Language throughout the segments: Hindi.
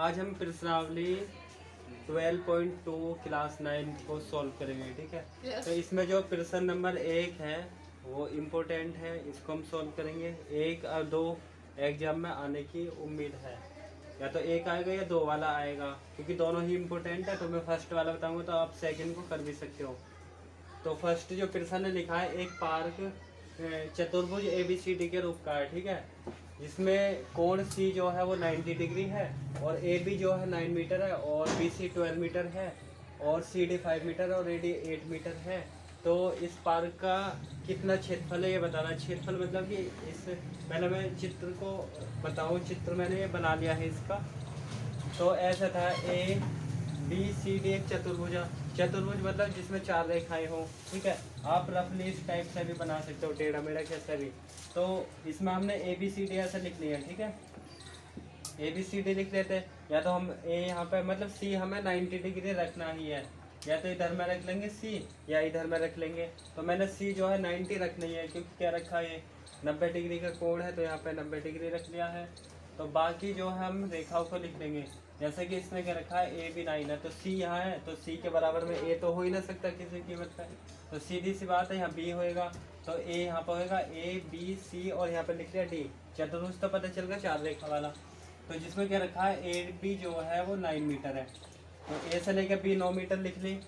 आज हम प्रश्नावली 12.2 क्लास 9 को सॉल्व करेंगे, ठीक है। Yes. तो इसमें जो प्रश्न नंबर 1 है वो इम्पोर्टेंट है, इसको हम सॉल्व करेंगे। 1 और 2 एग्जाम में आने की उम्मीद है, या तो 1 आएगा या 2 वाला आएगा, क्योंकि दोनों ही इम्पोर्टेंट है। तो मैं फर्स्ट वाला बताऊंगा तो आप सेकंड को कर भी सकते हो। तो फर्स्ट जो प्रश्न ने लिखा है, एक पार्क चतुर्भुज ABCD के रूप का है, ठीक है, जिसमें कोण C जो है वो 90 डिग्री है, और AB जो है 9 मीटर है, और BC 12 मीटर है, और CD 5 मीटर और AD 8 मीटर है। तो इस पार्क का कितना क्षेत्रफल है ये बताना। क्षेत्रफल मतलब कि इस पहले मैं चित्र को बताऊँ। चित्र मैंने ये बना लिया है इसका। तो ऐसा था ABCD एक चतुर्भुज मतलब जिसमें 4 रेखाएं हों, ठीक है। आप रफली इस टाइप से भी बना सकते हो, टेढ़ा मेढ़ा कैसे भी। तो इसमें हमने ABCD ऐसा लिख लिया, ठीक है। ABCD लिख लेते हैं, या तो हम यहाँ पे मतलब C हमें 90 डिग्री रखना ही है, या तो इधर में रख लेंगे C या इधर में रख लेंगे। तो मैंने C जो है 90 रखनी है, क्योंकि क्या रखा है, 90 डिग्री का कोण है, तो यहाँ पे 90 डिग्री रख लिया है। तो बाकी जो है हम रेखाओं को लिख लेंगे। जैसे कि इसने क्या रखा है, AB 9 है, तो C यहाँ है, तो C के बराबर में A तो हो ही ना सकता किसी कीमत पे। तो सीधी सी बात है, यहाँ B होएगा, तो A यहाँ पर होएगा ABC, और यहाँ पे लिख लिया D। चतुर्भुज तो पता चल गया 4 रेखा वाला। तो जिसमें क्या रखा है, AB जो है वो 9 मीटर है, तो A से लेकर B 9 मीटर लिख ली,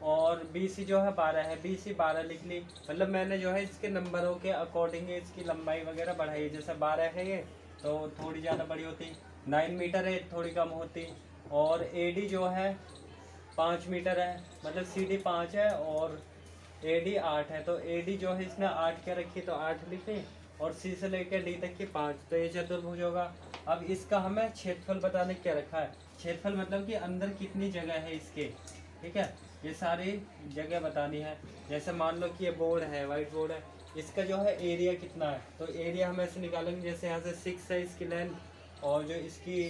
और BC जो है 12 है, BC 12 लिख ली। मतलब मैंने जो है इसके नंबरों के अकॉर्डिंग इसकी लंबाई वगैरह बढ़ाई है। जैसे 12 है ये, तो थोड़ी ज़्यादा बड़ी होती, 9 मीटर है थोड़ी कम होती, और AD जो है 5 मीटर है, मतलब CD 5 है और AD 8 है। तो AD जो है इसने 8 क्या रखी, तो 8 लिखी, और C से लेकर D तक की 5, तो ये चतुर्भुज होगा। अब इसका हमें क्षेत्रफल बताने क्या रखा है। क्षेत्रफल मतलब कि अंदर कितनी जगह है इसके, ठीक है, ये सारी जगह बतानी है। जैसे मान लो कि ये बोर्ड है, वाइट बोर्ड है, इसका जो है एरिया कितना है, तो एरिया हम ऐसे निकालेंगे। जैसे यहाँ से 6 है इसकी लेंथ, और जो इसकी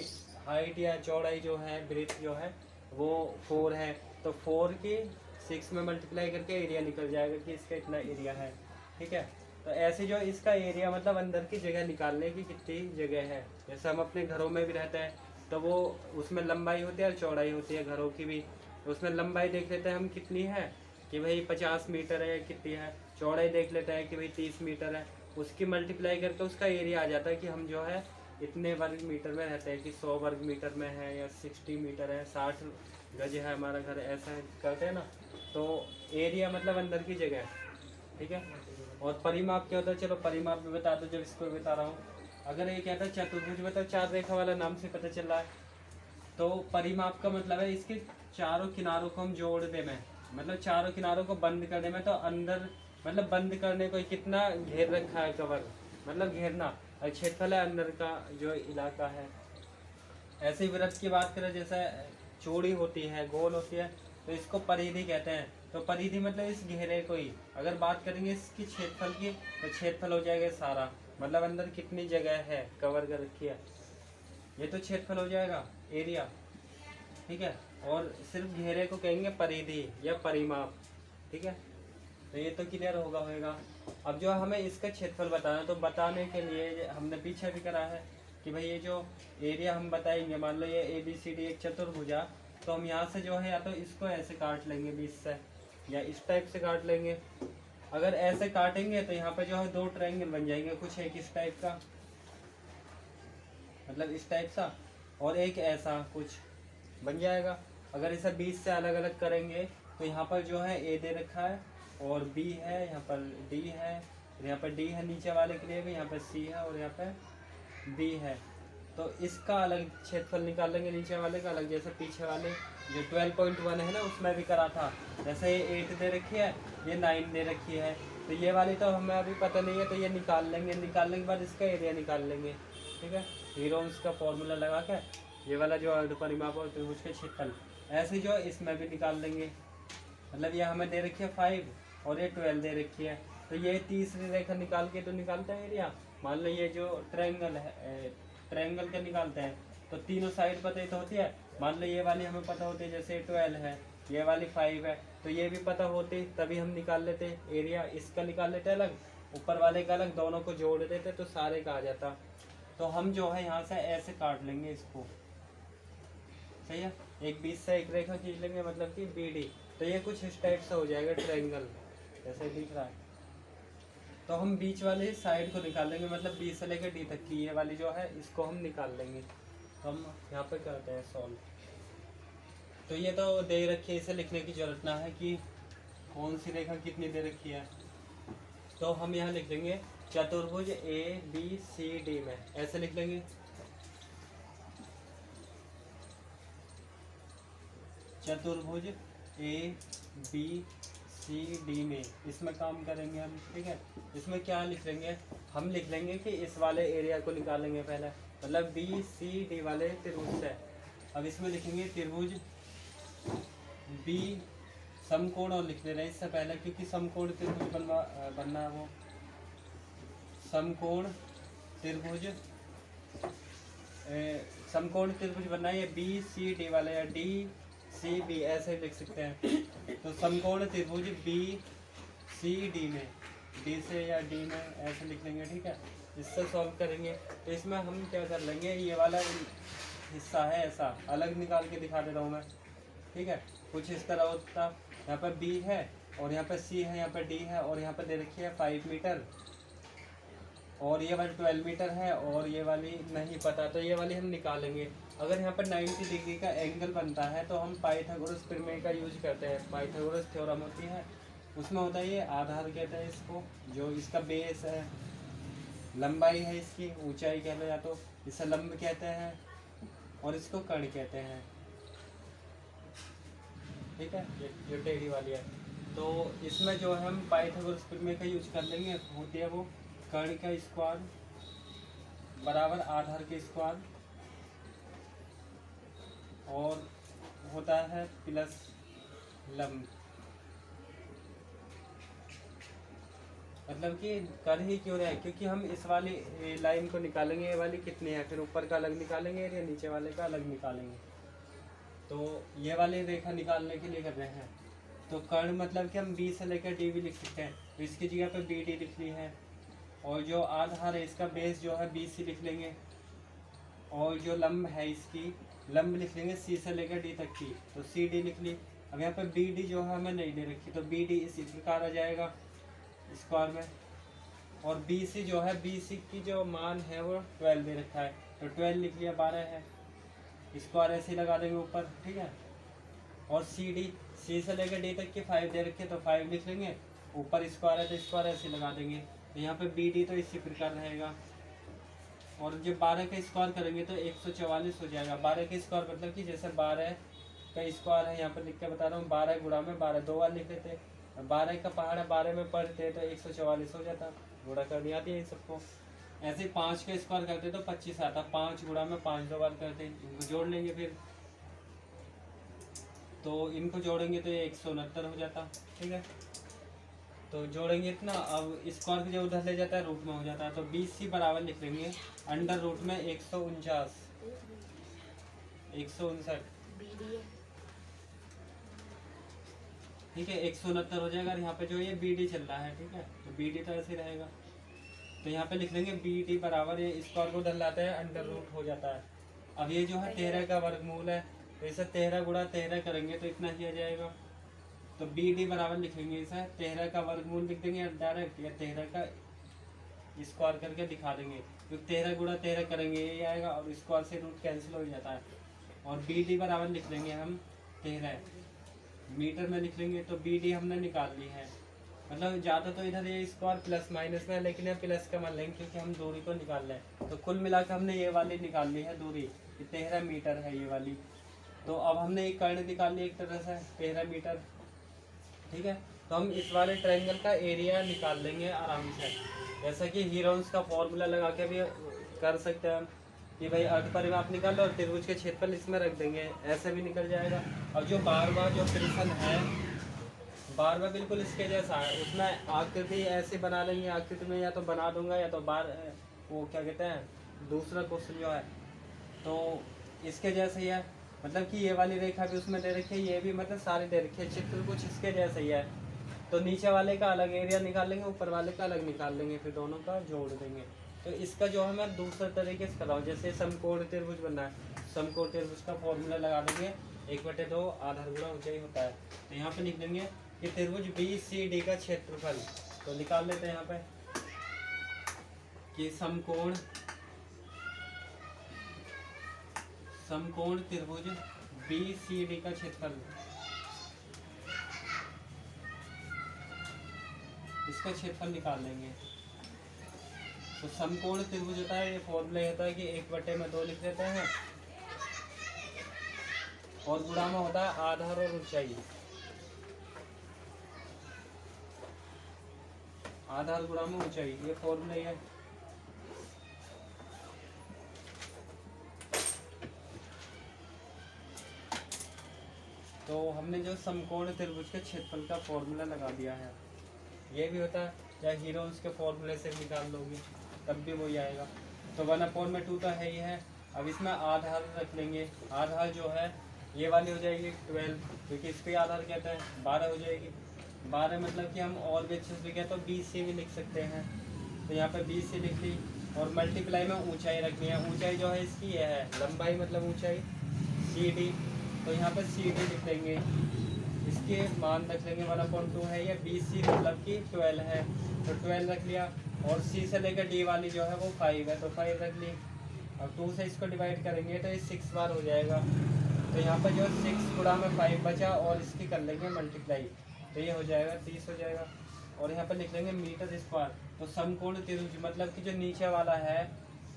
हाइट या चौड़ाई जो है, ब्रेथ जो है वो 4 है, तो 4 की 6 में मल्टीप्लाई करके एरिया निकल जाएगा कि इसका इतना एरिया है, ठीक है। तो ऐसे जो इसका एरिया मतलब अंदर की जगह निकालने की कितनी जगह है। जैसे हम अपने घरों में भी रहते हैं, तो वो उसमें लंबाई होती है और चौड़ाई होती है घरों की भी। तो उसमें लंबाई देख लेते हैं हम कितनी है, कि भाई 50 मीटर है या कितनी है। चौड़ाई देख लेते हैं कि भाई 30 मीटर है, उसकी मल्टीप्लाई करके उसका एरिया आ जाता है कि हम जो है इतने वर्ग मीटर में रहते हैं, कि 100 वर्ग मीटर में है, या 60 मीटर है, 60 गज है हमारा घर, ऐसा करते हैं ना। तो एरिया मतलब अंदर की जगह, ठीक है। और परिमाप क्या होता है, चलो परिमाप भी बता दो जब इसको बता रहा हूँ। अगर ये कहता है चतुर्भुज मतलब 4 रेखा वाला, नाम से पता चल रहा है, तो परिमाप का मतलब है इसके चारों किनारों को हम जोड़ दे में, मतलब चारों किनारों को बंद करने में। तो अंदर मतलब बंद करने को कितना घेर रखा है, कवर मतलब घेरना, और क्षेत्रफल है अंदर का जो इलाका है। ऐसे ही वृत्त की बात करें, जैसे चौड़ी होती है, गोल होती है, तो इसको परिधि कहते हैं। तो परिधि मतलब इस घेरे को ही। अगर बात करेंगे इसकी क्षेत्रफल की, तो क्षेत्रफल हो जाएगा सारा, मतलब अंदर कितनी जगह है कवर कर रखी है, ये तो क्षेत्रफल हो जाएगा, एरिया, ठीक है। और सिर्फ घेरे को कहेंगे परिधि या परिमाप, ठीक है। तो ये तो क्लियर होगा। अब जो हमें इसका क्षेत्रफल बताना, तो बताने के लिए हमने पीछे भी करा है कि भाई ये जो एरिया हम बताएंगे, मान लो ये ABCD एक चतुर्भुजा, तो हम यहाँ से जो है या तो इसको ऐसे काट लेंगे 20 से, या इस टाइप से काट लेंगे। अगर ऐसे काटेंगे तो यहाँ पे जो है 2 ट्रायंगल बन जाएंगे, कुछ एक इस टाइप का, मतलब इस टाइप सा, और एक ऐसा कुछ बन जाएगा। अगर इसे 20 से अलग अलग करेंगे, तो यहाँ पर जो है A दे रखा है, और B है, यहाँ पर D है, यहाँ पर D है नीचे वाले के लिए भी, यहाँ पर C है, और यहाँ पर B है। तो इसका अलग क्षेत्रफल निकाल लेंगे, नीचे वाले का अलग। जैसे पीछे वाले जो 12.1 है ना, उसमें भी करा था। जैसे ये 8 दे रखी है, ये 9 दे रखी है, तो ये वाली तो हमें अभी पता नहीं है, तो ये निकाल लेंगे। निकालने के बाद इसका एरिया निकाल लेंगे, ठीक है। हीरोन्स का फॉर्मूला लगा के ये वाला जो अर्ध परिमाप और त्रिभुज के क्षेत्रफल, ऐसे जो इसमें भी निकाल लेंगे। मतलब ये हमें दे रखी है 5 और ये 12 दे रखी है, तो ये तीसरी रेखा निकाल के तो निकालते हैं एरिया। मान लो ये जो ट्रायंगल है, ट्रायंगल का निकालते हैं, तो तीनों साइड पता ही तो होती है। मान लो ये वाली हमें पता होती है, जैसे 12 है, ये वाली 5 है, तो ये भी पता होती, तभी हम निकाल लेते एरिया। इसका निकाल लेते अलग, ऊपर वाले का अलग, दोनों को जोड़ देते तो सारे का आ जाता। तो हम जो है यहाँ से ऐसे काट लेंगे इसको, सही है। एक बीच से एक रेखा खींच लेंगे मतलब कि BD। तो ये कुछ इस टाइप से हो जाएगा ट्रायंगल, जैसे दिख रहा है। तो हम बीच वाले साइड को निकाल लेंगे, मतलब B से लेकर D तक की ये वाली जो है इसको हम निकाल लेंगे। तो हम यहाँ पे करते हैं सॉल्व। तो ये तो दे रखी है, इसे लिखने की जरूरत ना है कि कौन सी रेखा कितनी दे रखी है। तो हम यहाँ लिख देंगे चतुर्भुज ABCD में, ऐसे लिख लेंगे। चतुर्भुज ABCD में इसमें काम करेंगे हम, ठीक है। इसमें क्या लिख लेंगे, हम लिख लेंगे कि इस वाले एरिया को निकालेंगे पहले, मतलब BCD वाले त्रिभुज से। अब इसमें लिखेंगे त्रिभुज B समकोण, और लिख ले रहे हैं इससे पहले, क्योंकि समकोण त्रिभुज बनना है वो। समकोण त्रिभुज बनना है ये BCD वाले, या DCB ऐसे लिख सकते हैं। तो समकोण त्रिभुज BCD में, D से या D में ऐसे लिख लेंगे, ठीक है। इससे सॉल्व करेंगे। तो इसमें हम क्या कर लेंगे, ये वाला हिस्सा है ऐसा अलग निकाल के दिखा दे रहा हूँ मैं, ठीक है। कुछ इस तरह होता, यहाँ पर B है और यहाँ पर C है, यहाँ पर D है, और यहाँ पर दे रखी है 5 मीटर, और ये वाली 12 मीटर है, और ये वाली नहीं पता, तो ये वाली हम निकालेंगे। अगर यहाँ पर 90 डिग्री का एंगल बनता है तो हम पाइथागोरस प्रमेय का यूज करते हैं। पाइथागोरस थ्योरम होती है, उसमें होता है ये आधार कहते हैं इसको, जो इसका बेस है, लंबाई है इसकी, ऊंचाई कह लो, या तो इसे लंब कहते हैं और इसको कर्ण कहते हैं, ठीक है। ये टेढ़ी वाली है। तो इसमें जो है हम पाइथागोरस प्रमेय का यूज कर लेंगे। होती है वो कर्ण का स्क्वायर बराबर आधार के स्क्वायर, और होता है प्लस लंब। मतलब कि कर ही क्यों रहे हैं, क्योंकि हम इस वाली लाइन को निकालेंगे, ये वाली कितनी है, फिर ऊपर का अलग निकालेंगे या नीचे वाले का अलग निकालेंगे। तो ये वाली रेखा निकालने के लिए कर रहे हैं। तो कर्ण मतलब कि हम B से लेकर D भी लिख सकते हैं, तो इसकी जगह पे BD लिख ली है, और जो आधार है इसका बेस जो है BC लिख लेंगे, और जो लंब है इसकी लंब लिख लेंगे C से लेकर D तक की, तो CD लिख ली। अब यहाँ पर BD जो है हमें नहीं दे रखी, तो BD इसी प्रकार आ जाएगा स्क्वायर में, और BC जो है, BC की जो मान है वो 12 दे रखा है, तो 12 लिख लिया, 12 है, स्क्वायर ऐसे ही लगा देंगे ऊपर, ठीक है। और CD C से लेकर D तक की 5 दे रखे, तो 5 लिख लेंगे, ऊपर स्क्वायर है तो स्क्वायर ऐसे लगा देंगे। तो यहाँ पे BD तो इसी प्रकार रहेगा, और जब 12 का स्क्वायर करेंगे तो 144 हो जाएगा। 12 का स्क्वायर मतलब कि जैसे 12 का स्क्वायर है, यहाँ पर लिख के बता रहा हूँ, 12 गुणा में 12 दो बार लिख लेते, 12 का पहाड़ है, 12 में पढ़ते तो 144 हो जाता, गुणा करनी आती है इन सबको। ऐसे 5 का स्क्वायर करते तो 25 आता, 5 गुणा में 5 दो बार करते, इनको जोड़ लेंगे फिर, तो इनको जोड़ेंगे तो ये 169 हो जाता, ठीक है। तो जोड़ेंगे इतना, अब स्क्वायर की जो उधर ले जाता है रूट में हो जाता है, तो BC बराबर लिख लेंगे अंडर रूट में 149, ठीक है, 169 हो जाएगा। यहाँ पे जो ये BD चल रहा है, ठीक है, तो BD तो ऐसे रहेगा। तो यहाँ पे लिख लेंगे BD बराबर, ये स्क्वायर को उधर लाते हैं अंडर रूट हो जाता है। अब ये जो है 13 का वर्गमूल है, तो इसे 13 गुणा 13 करेंगे तो इतना ही आ जाएगा। तो BD बराबर लिखेंगे इसे 13 का वर्गमूल लिख देंगे डायरेक्ट, या 13 का स्क्वायर करके दिखा देंगे, तो 13 गुणा 13 करेंगे ये आएगा, और स्क्वायर से रूट कैंसिल हो जाता है। और BD बराबर लिख लेंगे हम 13 मीटर में लिख लेंगे, तो BD हमने निकाल ली है। मतलब ज़्यादा तो इधर ये स्क्वायर प्लस माइनस में है, लेकिन यहाँ प्लस का मान लेंगे क्योंकि हम दूरी को निकाल रहे हैं। तो कुल मिलाकर हमने ये वाली निकाल ली है दूरी, 13 मीटर है ये वाली। तो अब हमने एक कर्ण निकाल ली एक तरह से 13 मीटर, ठीक है। तो हम इस वाले ट्रायंगल का एरिया निकाल लेंगे आराम से, जैसा कि हीरोन्स का फॉर्मूला लगा के भी कर सकते हैं कि भाई अर्ध परिमाप निकाल लो और त्रिभुज के क्षेत्रफल इसमें रख देंगे, ऐसे भी निकल जाएगा। और जो बारवा जो प्रश्न है, बारवा बिल्कुल इसके जैसा है, उसमें आकृति ऐसे बना लेंगे, आकृति में या तो बना दूंगा या तो वो क्या कहते हैं दूसरा क्वेश्चन जो है, तो इसके जैसे ही है। मतलब कि ये वाली रेखा भी उसमें दे रखी है, ये भी मतलब सारे दे रखे हैं, चित्र कुछ इसके जैसे ही है। तो नीचे वाले का अलग एरिया निकाल लेंगे, ऊपर वाले का अलग निकाल लेंगे, फिर दोनों का जोड़ देंगे। तो इसका जो है मैं दूसरे तरीके से कर रहा हूँ, जैसे समकोण त्रिभुज बनना है, समकोण त्रिभुज का फॉर्मूला लगा देंगे, 1/2 आधार गुणा ऊंचाई होता है। तो यहाँ पे लिख देंगे कि त्रिभुज BCD का क्षेत्रफल, तो निकाल लेते हैं यहाँ पे कि समकोण त्रिभुज BCD का क्षेत्रफल, इसका क्षेत्रफल निकाल लेंगे। तो समकोण त्रिभुज होता है, ये फॉर्मूला होता है कि 1/2 लिख देते हैं और गुणा में होता है आधार और ऊंचाई, आधार गुणा में ऊंचाई, ये फॉर्मूला है। तो हमने जो समकोण त्रिभुज के क्षेत्रफल का फॉर्मूला लगा दिया है, ये भी होता है, या हीरोन्स के फॉर्मूले से निकाल लोगे तब भी वही आएगा। तो 1/2 तो है ही है। अब इसमें आधार रख लेंगे, आधार जो है ये वाली हो जाएगी 12, क्योंकि इसके आधार कहते हैं 12 हो जाएगी। 12 मतलब कि हम और भी अच्छे से लिखे तो BC भी लिख सकते हैं, तो यहाँ पे BC लिख ली और मल्टीप्लाई में ऊंचाई रखनी है। ऊंचाई जो है इसकी ये है, लंबाई मतलब ऊंचाई CD, तो यहाँ पे CD लिख देंगे, इसके मान रख लेंगे 1/2 है, या BC मतलब कि 12 है, तो 12 रख लिया। और C से लेकर D वाली जो है वो 5 है, तो 5 रख ली। अब 2 से इसको डिवाइड करेंगे तो ये 6 बार हो जाएगा, तो यहाँ पर जो 6 गुणा में 5 बचा और इसकी कर लेंगे मल्टीप्लाई, तो ये हो जाएगा 30 हो जाएगा। और यहाँ पर लिख लेंगे मीटर स्क्वायर। तो समकोण त्रिभुज मतलब कि जो नीचे वाला है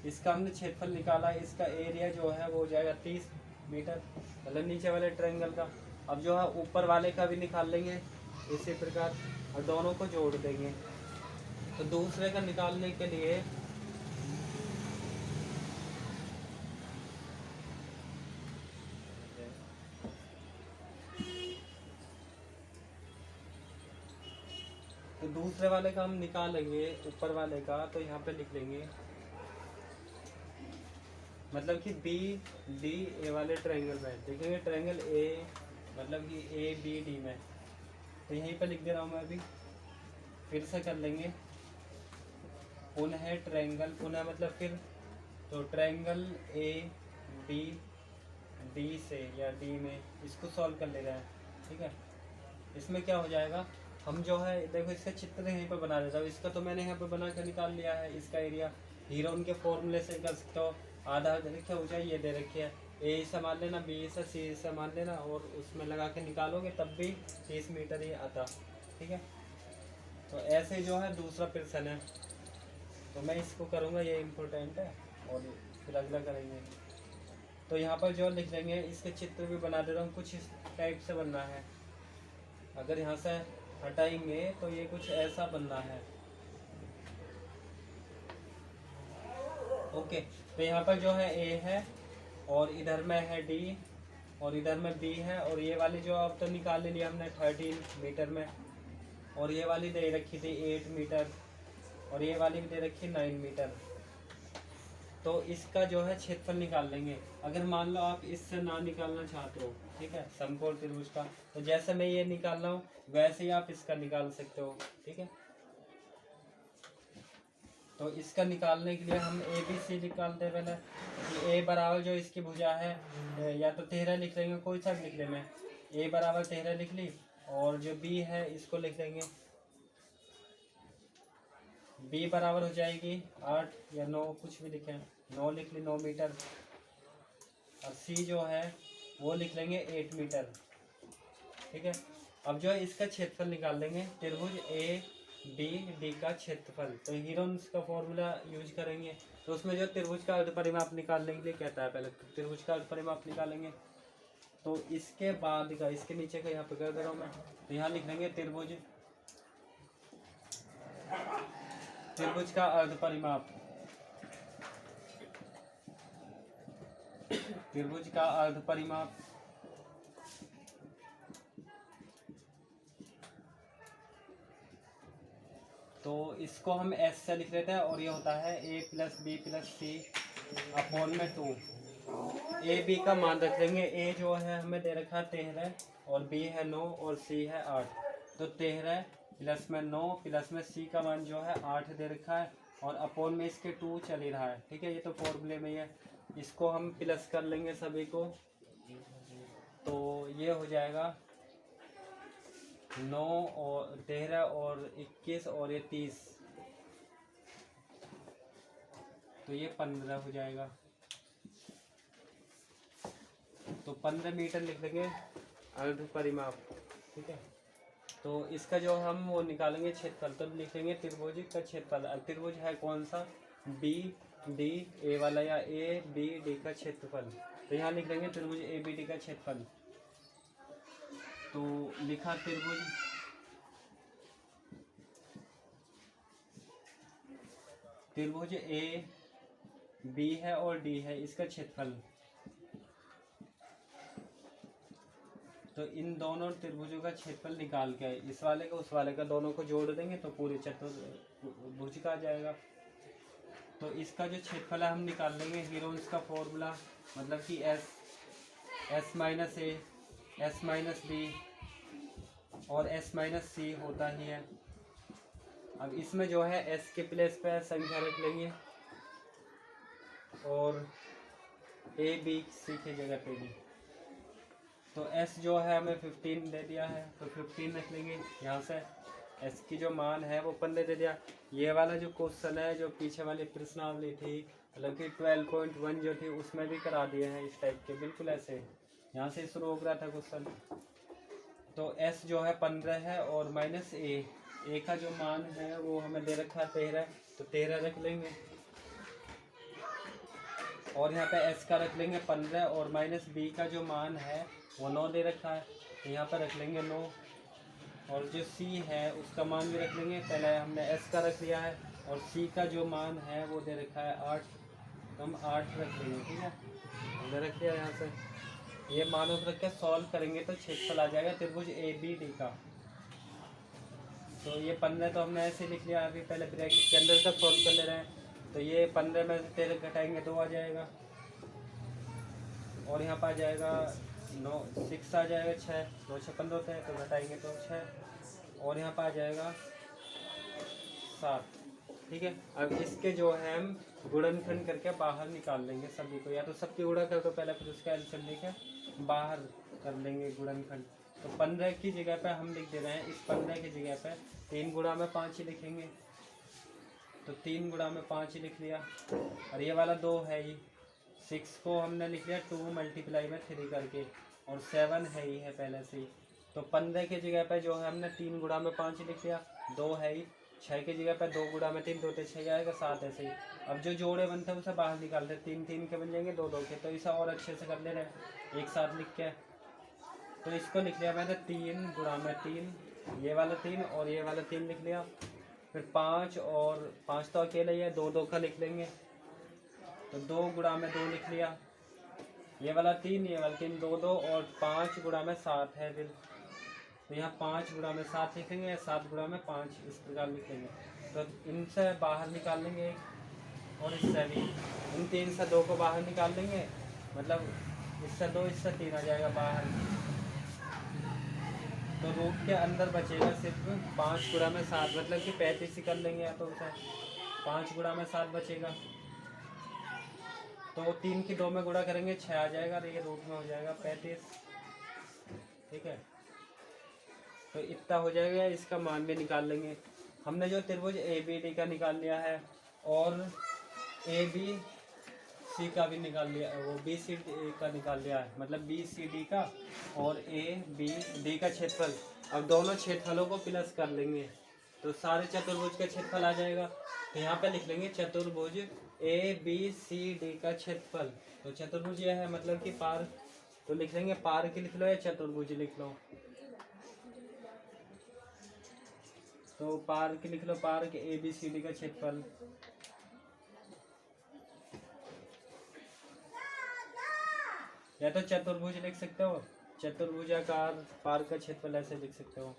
इसका हमने क्षेत्रफल निकाला, इसका एरिया जो है वो हो जाएगा 30 मीटर, मतलब नीचे वाले ट्रायंगल का। अब जो है ऊपर वाले का भी निकाल लेंगे इसी प्रकार और दोनों को जोड़ देंगे। तो दूसरे का निकालने के लिए दूसरे वाले का हम निकालेंगे ऊपर वाले का, तो यहाँ पे लिख लेंगे मतलब कि BDA वाले ट्रायंगल में देखेंगे, ट्रायंगल A मतलब कि ABD में, तो यहीं पे लिख दे रहा हूँ मैं अभी, फिर से कर लेंगे पुनः ट्रायंगल, पुनः मतलब फिर, तो ट्रायंगल ABD से या D में इसको सॉल्व कर ले रहे हैं, ठीक है। इसमें क्या हो जाएगा, हम जो है देखो इसका चित्र यहीं पर बना देता हूँ, इसका तो मैंने यहाँ पे बना कर निकाल लिया है, इसका एरिया हीरोन के फॉर्मूले से कर सकते हो। आधार दे रखे, ऊंचाई ये दे रखी है, A से मान लेना, B से C से मान लेना और उसमें लगा के निकालोगे तब भी 30 मीटर ही आता, ठीक है। तो ऐसे जो है दूसरा प्रश्न है, तो मैं इसको करूँगा, ये इम्पोर्टेंट है, और फिर अगला करेंगे। तो यहाँ पर जो लिख लेंगे, इसके चित्र भी बना दे रहा हूँ, कुछ इस टाइप से बनना है। अगर यहाँ से हटाएंगे तो ये कुछ ऐसा बनना है, ओके। तो यहाँ पर जो है A है और इधर में है D और इधर में B है, और ये वाली जो अब तो निकाल लिया हमने 13 मीटर में, और ये वाली दे रखी थी 8 मीटर और ये वाली भी दे रखी 9 मीटर। तो इसका जो है क्षेत्रफल निकाल लेंगे। अगर मान लो आप इससे ना निकालना चाहते हो, ठीक है, समकोण त्रिभुज का, तो जैसे मैं ये निकाल रहा हूँ वैसे ही आप इसका निकाल सकते हो, ठीक है। तो इसका निकालने के लिए हम ABC निकालते हैं पहले, कि A बराबर जो इसकी भुजा है, या तो 13 लिख लेंगे, कोई सा लिख लेंगे, A बराबर 13 लिख ली, और जो B है इसको लिख लेंगे, B बराबर हो जाएगी 8 या 9, कुछ भी लिखें, 9 लिख ली, 9 मीटर। और C जो है वो लिख लेंगे 8 मीटर, ठीक है। अब जो है इसका क्षेत्रफल निकाल लेंगे, त्रिभुज ABD का क्षेत्रफल। तो हीरोन्स का फॉर्मूला यूज करेंगे, तो उसमें जो त्रिभुज का अर्ध परिमाप निकालने के लिए कहता है, पहले त्रिभुज का अर्ध परिमाप निकालेंगे। तो इसके बाद का, इसके नीचे का यहाँ पे कर दे रहा हूँ मैं, तो यहाँ लिख लेंगे त्रिभुज का अर्ध परिमाप, त्रिभुज का अर्ध परिमाप। तो इसको हम S से लिख लेते हैं, और ये होता है A + B + C अपॉन में 2। A B का मान रख लेंगे, A जो है हमें दे रखा है 13 और B है 9 और C है 8, तो 13 प्लस में 9 प्लस में C का मान जो है 8 दे रखा है, और अपॉन में इसके 2 चल ही रहा है, ठीक है, ये तो फॉर्मूले में ही है। इसको हम प्लस कर लेंगे सभी को, तो ये हो जाएगा 9 और 13 और 21 और ये 30, तो ये 15 हो जाएगा। तो 15 मीटर लिख देंगे अर्ध परिमाप, ठीक है। तो इसका जो हम वो निकालेंगे क्षेत्रफल, तो लिखेंगे त्रिभुज का क्षेत्रफल। अब त्रिभुज है कौन सा, बी डी ए वाला, या ए बी डी का क्षेत्रफल। तो यहाँ लिख देंगे त्रिभुज ए बी डी का क्षेत्रफल। तो लिखा त्रिभुज ए बी है और डी है, इसका क्षेत्रफल। तो इन दोनों त्रिभुजों का क्षेत्रफल निकाल के इस वाले का उस वाले का दोनों को जोड़ देंगे तो पूरे चतुर्भुज का आ जाएगा। तो इसका जो क्षेत्रफल है हम निकाल लेंगे। हीरोन्स का फॉर्मूला मतलब कि एस माइनस ए, एस माइनस बी और एस माइनस सी होता ही है। अब इसमें जो है एस के प्लेस पे संख्या रख लेंगे और ए बी सी की जगह पे भी। तो एस जो है हमें 15 दे दिया है, तो 15 रख लेंगे यहाँ से। एस की जो मान है वो 15 दे दिया। ये वाला जो क्वेश्चन है जो पीछे वाली प्रश्नावली थी, मतलब कि 12.1 जो थी, उसमें भी करा दिए हैं इस टाइप के, बिल्कुल ऐसे यहाँ से शुरू हो रहा था क्वेश्चन। तो एस जो है 15 है और माइनस ए का जो मान है वो हमें दे रखा है 13, तो 13 रख लेंगे। और यहाँ पे एस का रख लेंगे 15 और माइनस बी का जो मान है वो 9 दे रखा है, तो यहाँ पर रख लेंगे 9। और जो सी है उसका मान भी रख लेंगे। पहले हमने एस का रख लिया है और सी का जो मान है वो दे रखा है 8, तो हम 8 रख लेंगे, ठीक है। हमने रख लिया यहाँ से। ये मानों को रख के सॉल्व करेंगे तो क्षेत्रफल आ जाएगा त्रिभुज ए बी डी का। तो ये 15 तो हमने ऐसे लिख लिया, अभी पहले ब्रैकेट के अंदर तक सॉल्व कर ले रहे हैं। तो ये 15 में से 13 घटाएंगे 2 आ जाएगा, और यहाँ पर आ जाएगा 9 6 आ जाएगा 6, 9 6 15 होते हैं, तो घटाएंगे तो 6, और यहाँ पर आ जाएगा 7, ठीक है। अब इसके जो है हम गुणनखंड करके बाहर निकाल लेंगे सभी को, या तो सबकी गुणा कर दो पहले, फिर उसका एलसीएम लेके बाहर कर लेंगे गुणनखंड। तो 15 की जगह पे हम लिख दे रहे हैं, इस 15 की जगह पे 3 गुणा में 5 ही लिखेंगे, तो 3 गुणा में 5 ही लिख लिया। और ये वाला 2 है ही, 6 को हमने लिख लिया 2 मल्टीप्लाई में 3 करके, और 7 है ही है पहले से ही। तो 15 की जगह पे जो है हमने 3 गुणा में 5 लिख लिया, 2 है ही। 6 की जगह पे 2 गुणा में 3, 2 तो 6 आएगा, 7 ऐसे ही। अब जो जोड़े बनते हैं उसे बाहर निकालते हैं, 3 3 के बन जाएंगे, 2 2 के, तो इसे और अच्छे से कर ले रहे हैं एक साथ लिख के। तो इसको लिख लिया मैंने 3 गुणा में 3, ये वाला 3 और ये वाला 3 लिख लिया। फिर 5 और 5 तो अकेले ही है, 2 2 का लिख लेंगे, तो 2 गुणा में 2 लिख लिया। ये वाला 3, ये वाला 3, 2 2 और 5 गुणा में 7 है फिर, तो यहाँ 5 गुणा में 7 लिखेंगे, 7 गुणा में 5 इस प्रकार लिखेंगे। तो इनसे बाहर निकाल लेंगे एक, और इससे भी इन 3 से 2 को बाहर निकाल लेंगे, मतलब इससे 2 इससे 3 आ जाएगा बाहर। तो रूट के अंदर बचेगा सिर्फ 5 गुणा में 7, मतलब कि 35 ही कर लेंगे, या तो उसे 5 गुणा में 7 बचेगा। तो 3 की 2 में गुणा करेंगे 6 आ जाएगा, और ये रूट में हो जाएगा 35, ठीक है। तो इतना हो जाएगा, इसका मान भी निकाल लेंगे। हमने जो त्रिभुज ए बी डी का निकाल लिया है, और ए बी सी का भी निकाल लिया, वो बी सी डी का निकाल लिया है, मतलब बी सी डी का और ए बी डी का क्षेत्रफल। अब दोनों क्षेत्रफलों को प्लस कर लेंगे तो सारे चतुर्भुज का क्षेत्रफल आ जाएगा। तो यहाँ पे लिख लेंगे चतुर्भुज ए बी सी डी का क्षेत्रफल। तो चतुर्भुज यह है, मतलब कि पार, तो लिख लेंगे पार की लिख लो या चतुर्भुज लिख लो। तो पार की लिख लो, पार के ए बी सी डी का क्षेत्रफल। या तो चतुर्भुज लिख सकते हो, चतुर्भुजाकार पार का क्षेत्रफल ऐसे लिख सकते हो।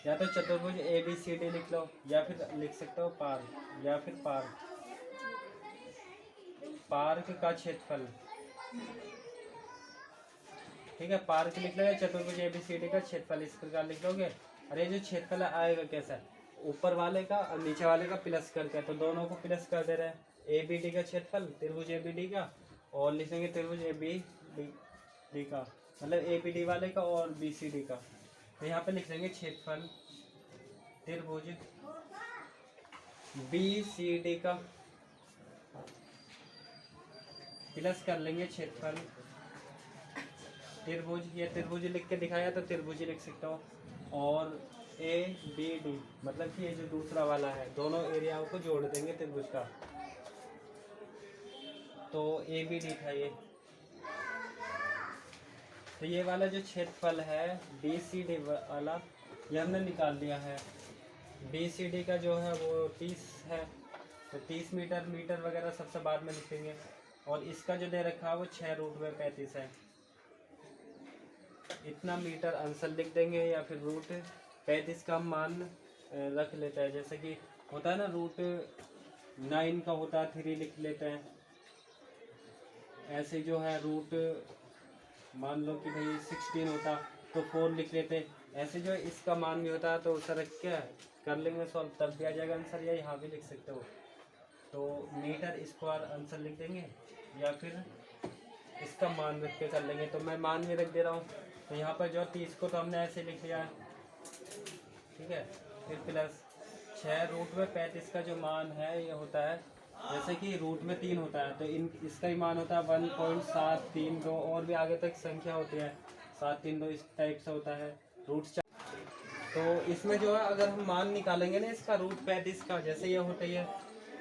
या तो चतुर्भुज ए बी सी डी लिख लो, या फिर लिख सकते हो पार, या फिर पार का क्षेत्रफल, ठीक है। पार्क लिख लो या चतुर्भुज ए बी सी डी का क्षेत्रफल, इस प्रकार लिख लोगे। और ये जो क्षेत्रफल आएगा कैसा, ऊपर वाले का और नीचे वाले का प्लस करके, तो दोनों को प्लस कर दे रहे हैं। ए बी डी का क्षेत्रफल, त्रिभुज ए बी डी का, और लिखेंगे त्रिभुज ए बी डी का, मतलब ए बी डी वाले का और बी सी डी का। तो यहाँ पे लिख देंगे क्षेत्रफल त्रिभुज बी सी डी का प्लस कर लेंगे क्षेत्रफल त्रिभुज, ये त्रिभुज लिख के दिखाया तो त्रिभुज लिख सकता हूँ, और ए बी डी मतलब कि ये जो दूसरा वाला है, दोनों एरियाओं को जोड़ देंगे त्रिभुज का। तो ए बी डी था ये, तो ये वाला जो क्षेत्रफल है बी सी डी वाला, ये हमने निकाल लिया है। बी सी डी का जो है वो 30 है, तो 30 मीटर, मीटर वगैरह सबसे बाद में लिखेंगे। और इसका जो दे रखा है वो 6√35 है। इतना मीटर आंसर लिख देंगे, या फिर √35 का मान रख लेते हैं। जैसे कि होता है ना √9 का होता है 3 लिख लेते हैं। ऐसे जो है मान लो कि भाई 16 होता तो 4 लिख लेते। ऐसे जो इसका मान भी होता है तो उसे रख के कर लेंगे सॉल्व, तब भी आ जाएगा आंसर, या यहाँ भी लिख सकते हो। तो मीटर स्क्वायर आंसर लिख देंगे, या फिर इसका मान रख के कर लेंगे। तो मैं मान भी रख दे रहा हूँ। तो यहाँ पर जो 30 को तो हमने ऐसे लिख लिया है, ठीक है। फिर प्लस 6√35 का जो मान है ये होता है, जैसे कि रूट में 3 होता है तो इसका ही मान होता है 1.732, और भी आगे तक संख्या होती है 732, इस टाइप से होता है √4। तो इसमें जो है अगर हम मान निकालेंगे ना इसका √35 का, जैसे ये होता है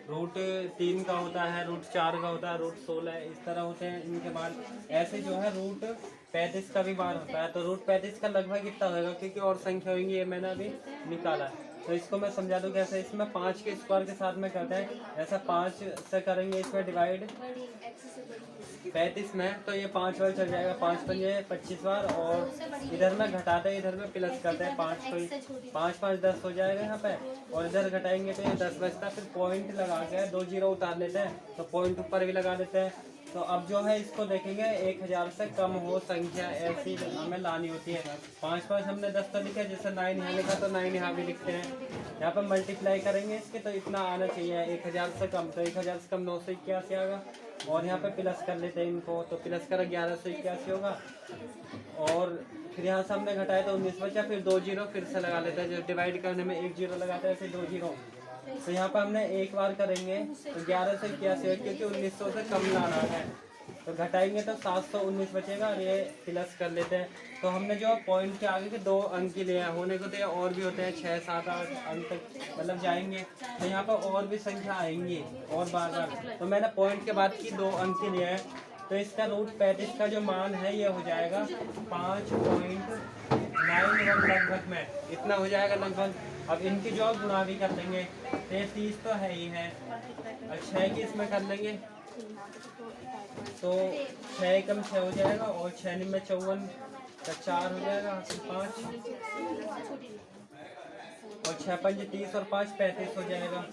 √3 का होता है, √4 का होता है, √16, इस तरह होते हैं इनके मान। ऐसे जो है √35 का भी मान होता है। तो √35 का लगभग कितना होगा, क्योंकि और संख्या होंगी, ये मैंने अभी निकाला है। तो इसको मैं समझा दूँ कैसे। इसमें 5 के स्क्वायर के साथ में करते हैं, ऐसा 5 से करेंगे इसमें डिवाइड 35 में, तो ये 5 बार चल जाएगा, 5 5 25 बार, और इधर में घटाते हैं, इधर में प्लस करते हैं, 5 को 5 5 10 हो जाएगा यहाँ पे, और इधर घटाएंगे तो ये 10 बचता। फिर पॉइंट लगा के 2 जीरो उतार लेते हैं, तो पॉइंट ऊपर भी लगा देते हैं। तो अब जो है इसको देखेंगे 1000 से कम हो संख्या, ऐसी हमें लानी होती है। 5 5 हमने 10 तो लिखा, जैसे 9 यहाँ लिखा तो 9 यहाँ भी लिखते हैं। यहाँ पर मल्टीप्लाई करेंगे इसके, तो इतना आना चाहिए 1000 से कम, तो 1000 से कम 981 आएगा। और यहाँ पे प्लस कर लेते हैं इनको, तो प्लस करा 1181 होगा, और फिर यहाँ से हमने घटाया तो 19 बचा। फिर 2 जीरो फिर से लगा लेते हैं, जो डिवाइड करने में 1 जीरो लगाते हैं, फिर 2 जीरो। तो यहाँ पर हमने एक बार करेंगे तो 1181, क्योंकि 1900 से कम लाना है, तो घटाएंगे तो 719 बचेगा, और ये प्लस कर लेते हैं। तो हमने जो पॉइंट के आगे के 2 अंक लिए हैं, होने को तो और भी होते हैं 6 7 8 अंक तक मतलब जाएंगे, तो यहाँ पर और भी संख्या आएंगी और बार बार। तो मैंने पॉइंट के बाद की 2 अंक लिए हैं, तो इसका √35 का जो मान है ये हो जाएगा 5.91 लगभग में, इतना हो जाएगा लगभग। अब इनकी जो गुणा भी कर लेंगे, 30 तो है ही है, और 6 की इसमें कर लेंगे, तो 6 कम 6 हो जाएगा, और 6 में 54 का 4 हो जाएगा, 5, और 6 5 30, और 5 35 हो जाएगा।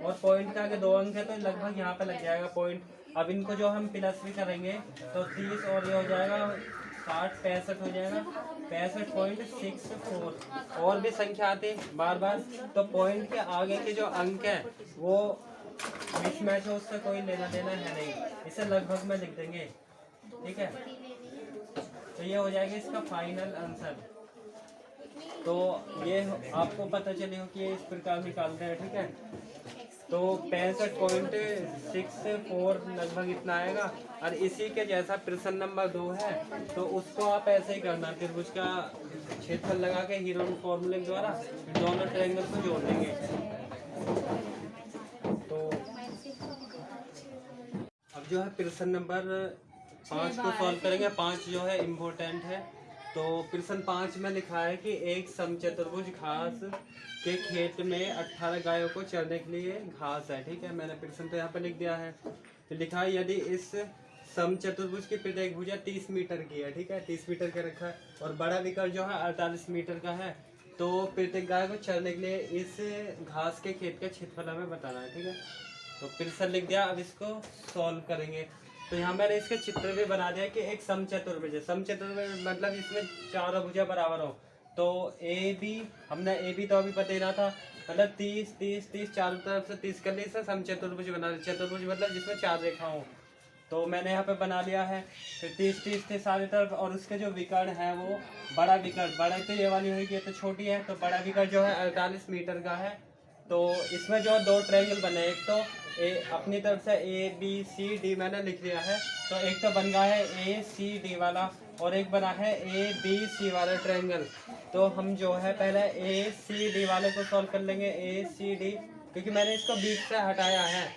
और पॉइंट के आगे 2 अंक है, तो लगभग यहाँ पे लग जाएगा पॉइंट। अब इनको जो हम प्लस भी करेंगे तो 30 और ये हो जाएगा 60 65 हो जाएगा, 65.64। और भी संख्या आती बार बार, तो पॉइंट के आगे के जो अंक है वो मिसमैच हो, उससे कोई लेना देना है नहीं, इसे लगभग में लिख देंगे, ठीक है। तो ये हो जाएगा इसका फाइनल आंसर। तो ये आपको पता चले हो कि इस प्रकार निकालते हैं, ठीक है। तो 65.64 लगभग इतना आएगा। और इसी के जैसा प्रश्न नंबर 2 है, तो उसको आप ऐसे ही करना, त्रिभुज का क्षेत्रफल लगा के हीरोन फॉर्मूले के द्वारा दोनों ट्रायंगल को जोड़ देंगे। तो अब जो है प्रश्न नंबर 5 को सॉल्व करेंगे। 5 जो है इम्पोर्टेंट है। तो प्रश्न 5 में लिखा है कि एक समचतुर्भुज घास के खेत में 18 गायों को चरने के लिए घास है, ठीक है। मैंने प्रश्न तो यहाँ पर लिख दिया है। तो लिखा है यदि इस समचतुर्भुज की प्रत्येक भुजा 30 मीटर की है, ठीक है, 30 मीटर का रखा है, और बड़ा विकर्ण जो है 48 मीटर का है, तो प्रत्येक गाय को चरने के लिए इस घास के खेत का क्षेत्रफल हमें बताना है, ठीक है। तो प्रश्न लिख दिया, अब इसको सॉल्व करेंगे। तो यहाँ मैंने इसके चित्र भी बना दिया कि एक समचतुर्भुज है। समचतुर्भुज मतलब इसमें चारों भुजा बराबर हो, तो ए बी, हमने ए बी तो अभी पता ही ना था, मतलब 30 30 30 चारों तरफ से 30 कर ली, इससे समचतुर्भुज बना लिया। चतुर्भुज मतलब जिसमें 4 रेखा हो, तो मैंने यहाँ पे बना लिया है। फिर 30 30 थे सारी तरफ, और उसके जो विकर्ण है वो बड़ा विकर्ण, बड़ा तो ये वाली होगी, ये तो छोटी है, तो बड़ा विकर्ण जो है 48 मीटर का है। तो इसमें जो 2 ट्रायंगल बने, एक तो अपनी तरफ से ए बी सी डी मैंने लिख लिया है, तो एक तो बन गया है ए सी डी वाला, और एक बना है ए बी सी वाला ट्रायंगल। तो हम जो है पहले ए सी डी वाले को सॉल्व कर लेंगे, ए सी डी, क्योंकि मैंने इसको बीच से हटाया है।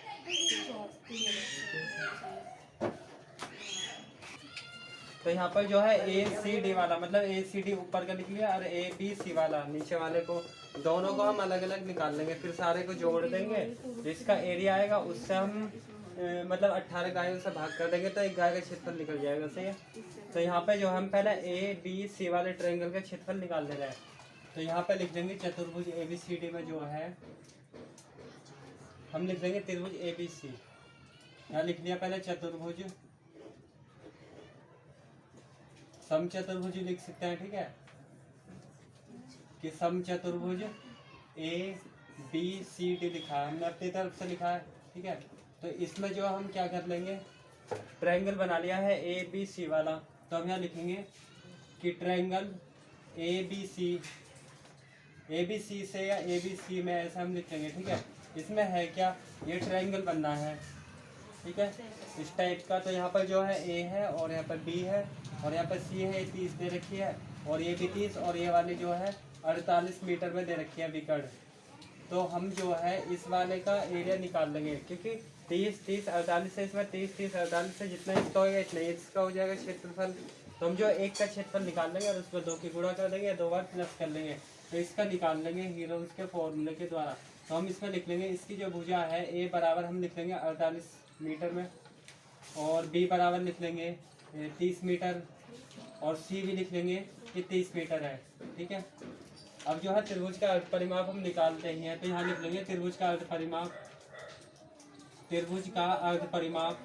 तो यहाँ पर जो है ए सी डी वाला, मतलब ए सी डी ऊपर का लिख लिया, और ए बी सी वाला नीचे वाले को, दोनों को हम अलग अलग निकाल लेंगे, फिर सारे को जोड़ देंगे, जिसका एरिया आएगा उससे हम मतलब 18 गायों से भाग कर देंगे, तो एक गाय का क्षेत्रफल निकल जाएगा। सही है। तो यहाँ पे जो हम पहले ए बी सी वाले ट्रायंगल का क्षेत्रफल निकाल ले रहे हैं, तो यहाँ पे लिख देंगे चतुर्भुज ए बी सी डी में जो है हम लिख देंगे त्रिभुज ए बी सी। यहाँ लिख लिया पहले चतुर्भुज, समचतुर्भुज लिख सकते हैं, ठीक है, कि समचतुर्भुज ए बी सी डी लिखा है हमने अपनी तरफ से लिखा है, ठीक है। तो इसमें जो हम क्या कर लेंगे, ट्रायंगल बना लिया है ए बी सी वाला, तो हम यहाँ लिखेंगे कि ट्रायंगल ए बी सी से या ए बी सी में ऐसा हम लिखेंगे, ठीक है। इसमें है क्या, ये ट्रायंगल बनना है, ठीक है, इस टाइप का। तो यहाँ पर जो है ए है, और यहाँ पर बी है, और यहाँ पर सी है, 30 दे रखी है, और ये भी 30, और ये वाली जो है 48 मीटर में दे रखी है विकर्ण। तो हम जो है इस वाले का एरिया निकाल लेंगे, क्योंकि 30 30 48 से, इसमें 30 30 48 से जितना इसका होगा इतना इसका हो जाएगा क्षेत्रफल। तो हम जो एक का क्षेत्रफल निकाल लेंगे और उसको 2 की गुणा कर देंगे, 2 बार प्लस कर लेंगे, तो इसका निकाल लेंगे हीरोज के फॉर्मूले के द्वारा। तो हम इसमें लिख लेंगे, इसकी जो भुजा है ए बराबर हम लिख लेंगे 48 मीटर में, और बी बराबर लिख लेंगे 30 मीटर, और सी भी लिख लेंगे कि 30 मीटर है, ठीक है। अब जो है त्रिभुज का अर्ध परिमाप हम निकालते ही हैं, तो यहाँ लिख लेंगे त्रिभुज का अर्ध परिमाप, त्रिभुज का अर्ध परिमाप।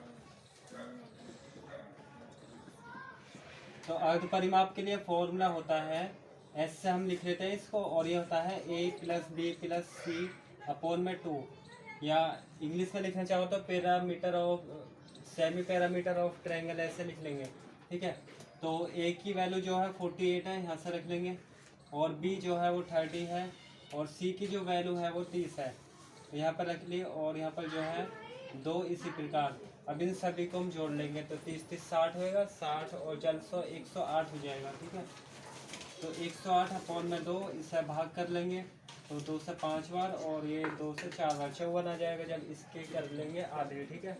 तो अर्ध परिमाप के लिए फॉर्मूला होता है, एस से हम लिख लेते हैं इसको, और ये होता है ए प्लस बी प्लस सी अपॉन में 2, या इंग्लिश में लिखना चाहो तो parameter of, semi parameter of triangle ऐसे लिख लेंगे, ठीक है। तो ए की वैल्यू जो है 48 है, यहाँ से रख लेंगे, और बी जो है वो 30 है, और सी की जो वैल्यू है वो 30 है, तो यहाँ पर रख ली, और यहाँ पर जो है 2 इसी प्रकार। अब इन सभी को हम जोड़ लेंगे, तो 30 30 60 होएगा, 60 और 108 हो जाएगा, ठीक है। तो 108 अपॉन में 2, इसे भाग कर लेंगे, तो 2 से 5 बार, और ये 2 से 4 बार, 54 आ जाएगा जब इसके कर लेंगे आधे, ठीक है।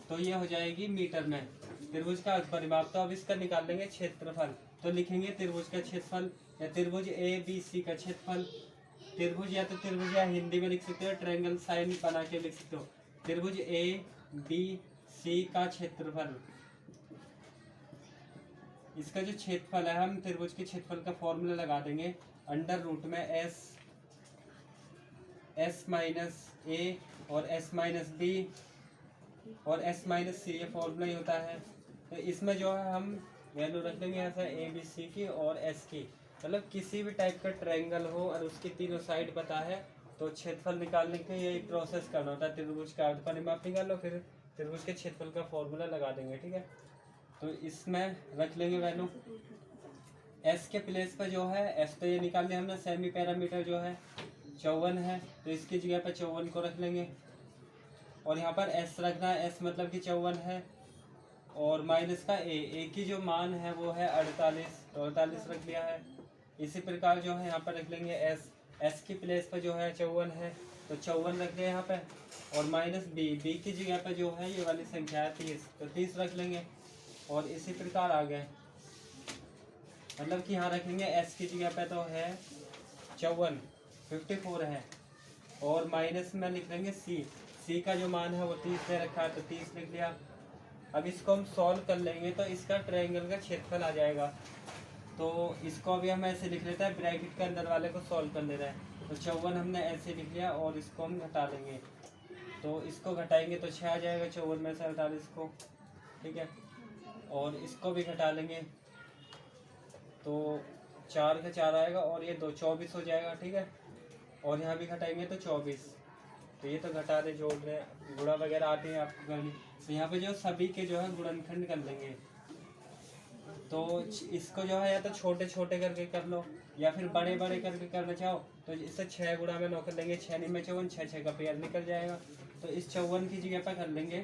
तो ये हो जाएगी मीटर में त्रिभुज का अर्ध परिमाप। तो अब इसका निकाल लेंगे क्षेत्रफल, तो लिखेंगे त्रिभुज का क्षेत्रफल, या त्रिभुज ए बी सी का क्षेत्रफल। त्रिभुज या तो त्रिभुज या हिंदी में लिख सकते हो, ट्रायंगल साइन बना के लिख सकते हो, त्रिभुज ए बी सी का क्षेत्रफल। इसका जो क्षेत्रफल है, हम त्रिभुज के क्षेत्रफल का फॉर्मूला लगा देंगे, अंडर रूट में एस माइनस ए और एस माइनस बी और एस माइनस सी, ये फॉर्मूला ही होता है। तो इसमें जो है हम वैल्यू रख लेंगे यहाँ से ए बी सी की और एस की, मतलब किसी भी टाइप का ट्रायंगल हो और उसकी तीनों साइड पता है, तो क्षेत्रफल निकालने के लिए यही प्रोसेस करना होता है। त्रिभुज का अर्ध परिमाप निकाल लो, फिर त्रिभुज के क्षेत्रफल का फॉर्मूला लगा देंगे, ठीक है। तो इसमें रख लेंगे वैल्यू एस के प्लेस पर जो है, एस तो ये निकाल लिया हमने, सेमी पैरामीटर जो है 54 है, तो इसकी जगह पर 54 को रख लेंगे, और यहाँ पर एस रखना है, एस मतलब कि 54 है, और माइनस का ए की जो मान है वो है 48, तो 48 रख लिया है। इसी प्रकार जो है यहाँ पर रख लेंगे एस की प्लेस पर जो है 54 है, तो 54 रख लिया यहाँ पे, और माइनस बी की जगह पर जो है ये वाली संख्या है 30, तो 30 रख लेंगे, और इसी प्रकार आ गए, मतलब कि यहाँ रखेंगे एस की जगह पे तो है 54 है, और माइनस में लिख लेंगे सी का जो मान है वो 30 दे रखा है, तो 30 लिख लिया। अब इसको हम सॉल्व कर लेंगे, तो इसका ट्रायंगल का क्षेत्रफल आ जाएगा। तो इसको अभी हम ऐसे लिख लेते हैं, ब्रैकेट के अंदर वाले को सॉल्व कर ले रहे हैं, तो 54 हमने ऐसे लिख लिया, और इसको हम घटा देंगे, तो इसको घटाएंगे तो 6 आ जाएगा 54 में से 48 को, ठीक है। और इसको भी घटा लेंगे, तो 4 का 4 आएगा और ये 2 24 हो जाएगा, ठीक है। और यहाँ भी घटाएंगे तो 24। तो ये तो घटा दे, जोड़ रहे, गुणा वगैरह आते हैं आपको करनी। तो यहाँ पे जो सभी के जो है गुणनखंड कर लेंगे। तो इसको जो है या तो छोटे छोटे करके कर लो या फिर बड़े बड़े करके करना चाहो तो इससे 6 गुणा में 9 कर लेंगे। 6 9 में 54, 6 6 का पेयर निकल जाएगा। तो इस 54 की जगह पर कर लेंगे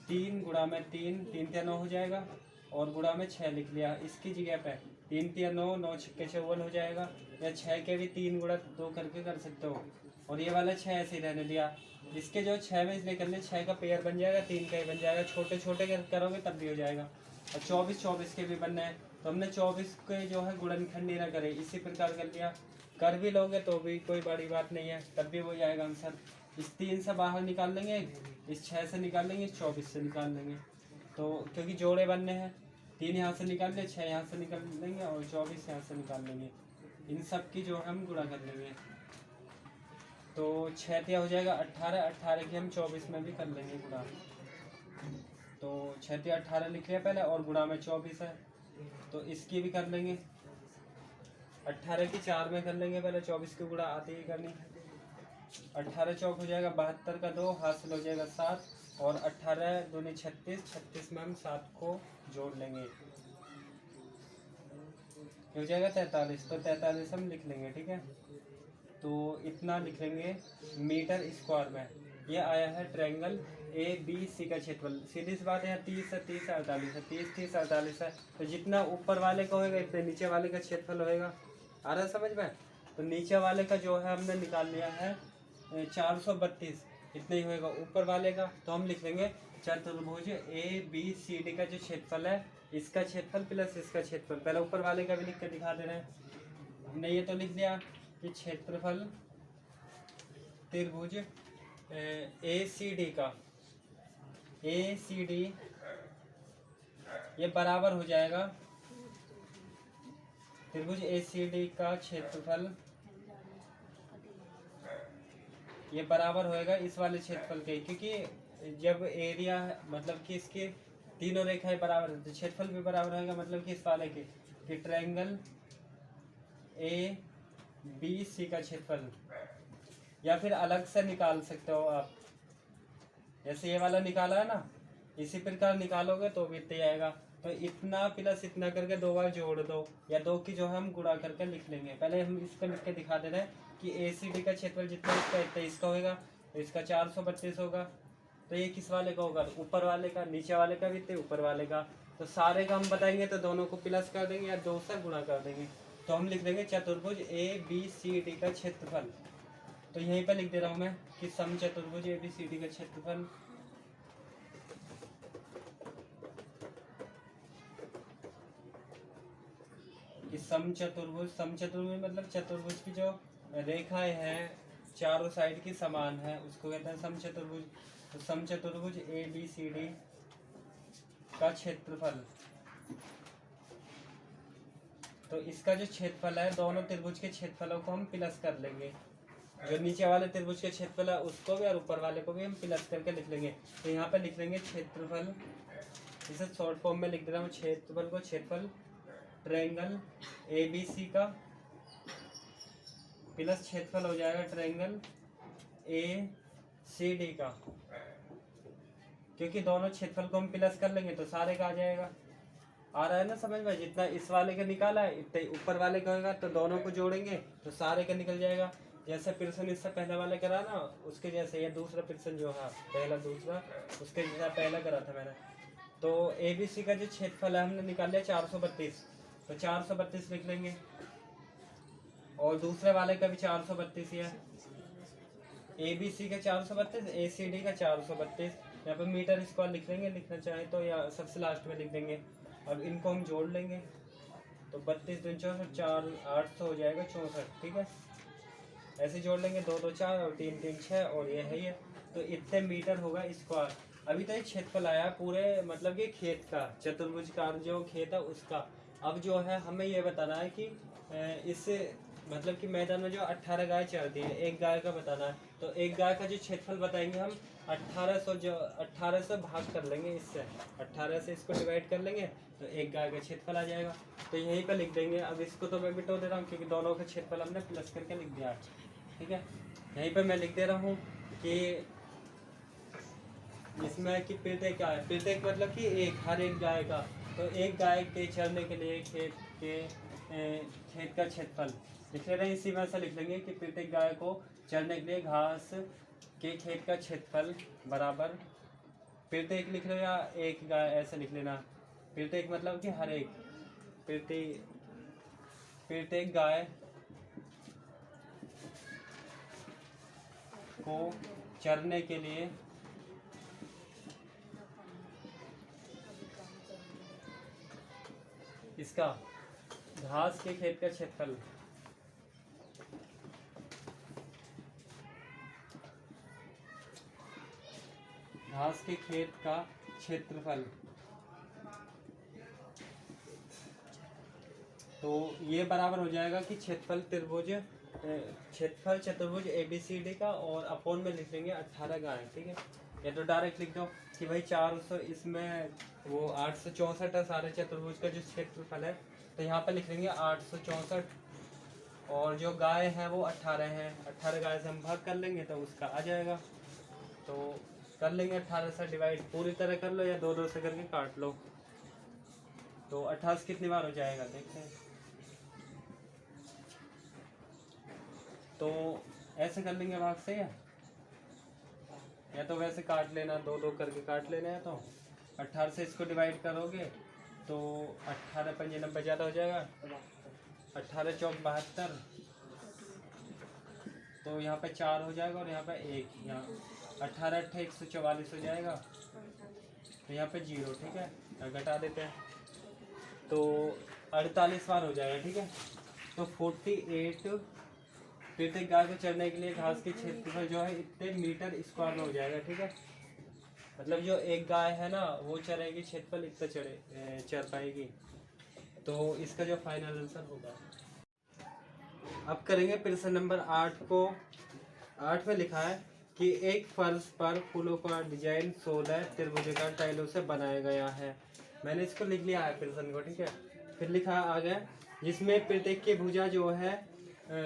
3 गुणा में 3, 3 या 9 हो जाएगा और गुणा में 6 लिख लिया। इसकी जगह पे 3 या 9, 9 6 54 हो जाएगा। या 6 के भी 3 गुणा 2 करके कर सकते हो। और ये वाला 6 ऐसे ही रहने दिया। इसके जो 6 में इसलिए कर ले, 6 का पेयर बन जाएगा, 3 का ही बन जाएगा। छोटे छोटे करोगे तब भी हो जाएगा। और 24 24 के भी बनने हैं तो हमने 24 के जो है गुणनखंड नहीं ना करे, इसी प्रकार कर लिया। कर भी लोगे तो भी कोई बड़ी बात नहीं है, तब भी हो जाएगा आंसर। इस 3 से बाहर निकाल लेंगे, इस 6 से निकाल लेंगे, इस 24 से निकाल लेंगे। तो क्योंकि जोड़े बनने हैं, 3 यहाँ से निकाल लें, 6 यहाँ से निकाल लेंगे और 24 यहाँ से निकाल लेंगे। इन सब की जो है हम गुणा कर लेंगे। तो 6 तिया हो जाएगा 18, 18 की हम 24 में भी कर लेंगे गुणा। तो 6 तिया 18 लिख लिया पहले और गुणा में 24 है तो इसकी भी कर लेंगे। 18 की 4 में कर लेंगे पहले, 24 की गुणा आते ही करनी। 18 चौक हो जाएगा 72 का 2 हासिल हो जाएगा 7 और 18 दूनी 36, 36 में हम 7 को जोड़ लेंगे, हो जाएगा 43। तो 43 हम लिख लेंगे, ठीक है। तो इतना लिख लेंगे मीटर स्क्वायर में। ये आया है ट्रायंगल ABC का क्षेत्रफल। सीधी सी बात है, 30 है, 30 है, 48 है, 30 30 48 है। तो जितना ऊपर वाले का होएगा इतने नीचे वाले का क्षेत्रफल होएगा। आ रहा है समझ में? तो नीचे वाले का जो है हमने निकाल लिया है 432, इतना ही होएगा। ऊपर वाले का तो हम लिख लेंगे चतुर्भुज ABCD का जो क्षेत्रफल है, इसका क्षेत्रफल प्लस इसका क्षेत्रफल। पहले ऊपर वाले का भी लिख के दिखा दे रहे हैं। हमने ये तो लिख दिया कि क्षेत्रफल त्रिभुज ACD का, ACD ये बराबर हो जाएगा त्रिभुज ACD का क्षेत्रफल, ये बराबर होएगा इस वाले क्षेत्रफल के। क्योंकि जब एरिया मतलब कि इसके तीनों रेखाएं बराबर है तो क्षेत्रफल भी बराबर होएगा, मतलब कि इस वाले के कि ट्रायंगल ABC का क्षेत्रफल। या फिर अलग से निकाल सकते हो आप, जैसे ये वाला निकाला है ना, इसी प्रकार निकालोगे तो भी इतना आएगा। तो इतना प्लस इतना करके 2 बार जोड़ दो या 2 की जो है हम गुणा करके लिख लेंगे। पहले हम इसको लिख के दिखा दे रहे हैं कि ACD का क्षेत्रफल जितना इसका इतना इसका होगा, तो इसका 432 होगा। तो ये किस वाले का होगा? ऊपर वाले का। नीचे वाले का भी इतना, ऊपर वाले का। तो सारे का हम बताएंगे तो दोनों को प्लस कर देंगे या 2 से गुणा कर देंगे। तो हम लिख देंगे चतुर्भुज ABCD का क्षेत्रफल। तो यहीं पर लिख दे रहा हूँ मैं कि समचतुर्भुज ABCD का क्षेत्रफल कि समचतुर्भुज, समचतुर्भुज मतलब चतुर्भुज की जो रेखाएं हैं चारों साइड की समान है उसको कहते हैं समचतुर्भुज। तो समचतुर्भुज ABCD का क्षेत्रफल, तो इसका जो क्षेत्रफल है दोनों त्रिभुज के क्षेत्रफलों को हम प्लस कर लेंगे। जो नीचे वाले त्रिभुज के क्षेत्रफल है उसको भी और ऊपर वाले को भी हम प्लस करके लिख लेंगे। तो यहाँ पे लिख लेंगे क्षेत्रफल, इसे शॉर्ट फॉर्म में लिख दे रहा हूँ क्षेत्रफल को, क्षेत्रफल ट्रायंगल ABC का प्लस क्षेत्रफल हो जाएगा ट्रायंगल ACD का। क्योंकि दोनों क्षेत्रफल को हम प्लस कर लेंगे तो सारे का आ जाएगा। आ रहा है ना समझ में? जितना इस वाले का निकाला है इतना ही ऊपर वाले का होगा, तो दोनों को जोड़ेंगे तो सारे का निकल जाएगा। जैसे प्रश्न इससे पहले वाले करा ना उसके जैसे ये दूसरा प्रश्न जो है पहला दूसरा उसके जैसा पहला करा था मैंने। तो ABC का जो क्षेत्रफल है हमने निकाल लिया 432, तो 432 लिख लेंगे। और दूसरे वाले का भी 432 ही है। ABC का 432, ACD का 432। यहाँ पे मीटर स्क्वायर लिख लेंगे, लिखना चाहे तो, या सबसे लास्ट में लिख देंगे। अब इनको हम जोड़ लेंगे तो 32 दूनी 64, 4 800 हो जाएगा 64, ठीक है। ऐसे जोड़ लेंगे 2 2 4 और 3 3 6 और ये है ये। तो इतने मीटर होगा स्क्वायर। अभी तो एक क्षेत्रफल आया पूरे मतलब कि खेत का, चतुर्भुज का जो खेत है उसका। अब जो है हमें ये बताना है कि इस मतलब कि मैदान में जो 18 गाय चरती है, एक गाय का बताना है, तो एक गाय का जो क्षेत्रफल बताएंगे हम 1800, जो 18 से भाग कर लेंगे, इससे 18 से इसको डिवाइड कर लेंगे तो एक गाय का क्षेत्रफल आ जाएगा। तो यहीं पर लिख देंगे। अब इसको तो मैं मिटा दे रहा हूँ क्योंकि दोनों का क्षेत्रफल हमने प्लस करके लिख दिया है, ठीक है। यहीं पर मैं लिख दे रहा हूँ कि इसमें कि प्रत्येक क्या है, प्रत्येक मतलब कि एक, हर एक गाय का, तो एक गाय के चरने के लिए खेत का क्षेत्रफल लिख ले रहे हैं। इसी में से लिख लेंगे कि प्रत्येक गाय को चरने के लिए घास के खेत का क्षेत्रफल बराबर, प्रत्येक लिख लो या एक गाय, ऐसे लिख लेना। प्रत्येक मतलब कि हर एक, प्रत्येक गाय को चरने के लिए इसका घास के खेत का क्षेत्रफल, घास के खेत का क्षेत्रफल, तो ये बराबर हो जाएगा कि क्षेत्रफल चतुर्भुज ABCD का, और अपोन में लिख लेंगे 18 गाय, ठीक है। या तो डायरेक्ट लिख दो कि भाई 400, इसमें वो 864 है सारे चतुर्भुज का जो क्षेत्रफल है, तो यहाँ पर लिख लेंगे 864, और जो गाय है वो 18 है, 18 गाय से हम भाग कर लेंगे तो उसका आ जाएगा। तो कर लेंगे 18 से डिवाइड, पूरी तरह कर लो या 2-2 से करके काट लो। तो 28 कितनी बार हो जाएगा देखते हैं। तो ऐसे कर लेंगे भाग से, या तो वैसे काट लेना, 2-2 करके काट लेना है। तो 18 से इसको डिवाइड करोगे तो 18 पंजे 90 ज़्यादा हो जाएगा, 18 चौक 72, तो यहाँ पे 4 हो जाएगा और यहाँ पे 1, यहाँ 18 8 144 हो जाएगा, तो यहाँ पे 0, ठीक है, घटा देते हैं तो 48 बार हो जाएगा, ठीक है। तो 48 प्रत्येक गाय को चरने के लिए घास के क्षेत्रफल जो है इतने मीटर स्क्वायर में हो जाएगा, ठीक है। मतलब जो एक गाय है ना वो चरेगी, क्षेत्रफल इतना चर पाएगी। तो इसका जो फाइनल आंसर होगा, अब करेंगे प्रश्न नंबर 8 को। 8 में लिखा है कि एक फर्श पर फूलों का डिजाइन 16 त्रिभुजाकार टाइलों से बनाया गया है। मैंने इसको लिख लिया है प्रश्न को, ठीक है। फिर लिखा आगे, जिसमें प्रत्येक की भुजा जो है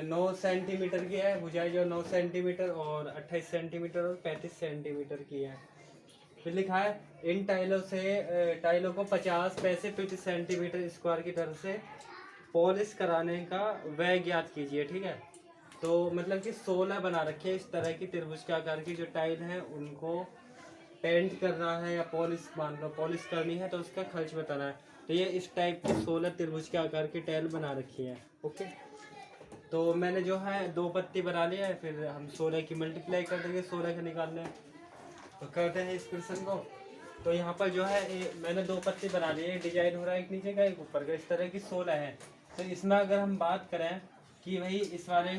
9 सेंटीमीटर की है, भुजाएं जो 9 सेंटीमीटर और 28 सेंटीमीटर और 35 सेंटीमीटर की है। फिर लिखा है इन टाइलों को 50 पैसे प्रति सेंटीमीटर स्क्वायर की दर से पॉलिश कराने का व्यय ज्ञात कीजिए, ठीक है। तो मतलब कि 16 बना रखे इस तरह की त्रिभुज के आकार की जो टाइल है, उनको पेंट करना है या पॉलिश, मान लो पॉलिश करनी है तो उसका खर्च बताना है। तो ये इस टाइप की 16 त्रिभुज के आकार की टाइल बना रखी है, ओके। तो मैंने जो है 2 पत्ती बना लिया है, फिर हम 16 की मल्टीप्लाई कर देंगे, 16 का निकालना है तो करते हैं इस क्वेश्चन को। तो यहाँ पर जो है मैंने 2 पत्ती बना ली है, डिजाइन हो रहा है एक नीचे का एक ऊपर का, इस तरह की 16 है। तो इसमें अगर हम बात करें कि भाई इस वाले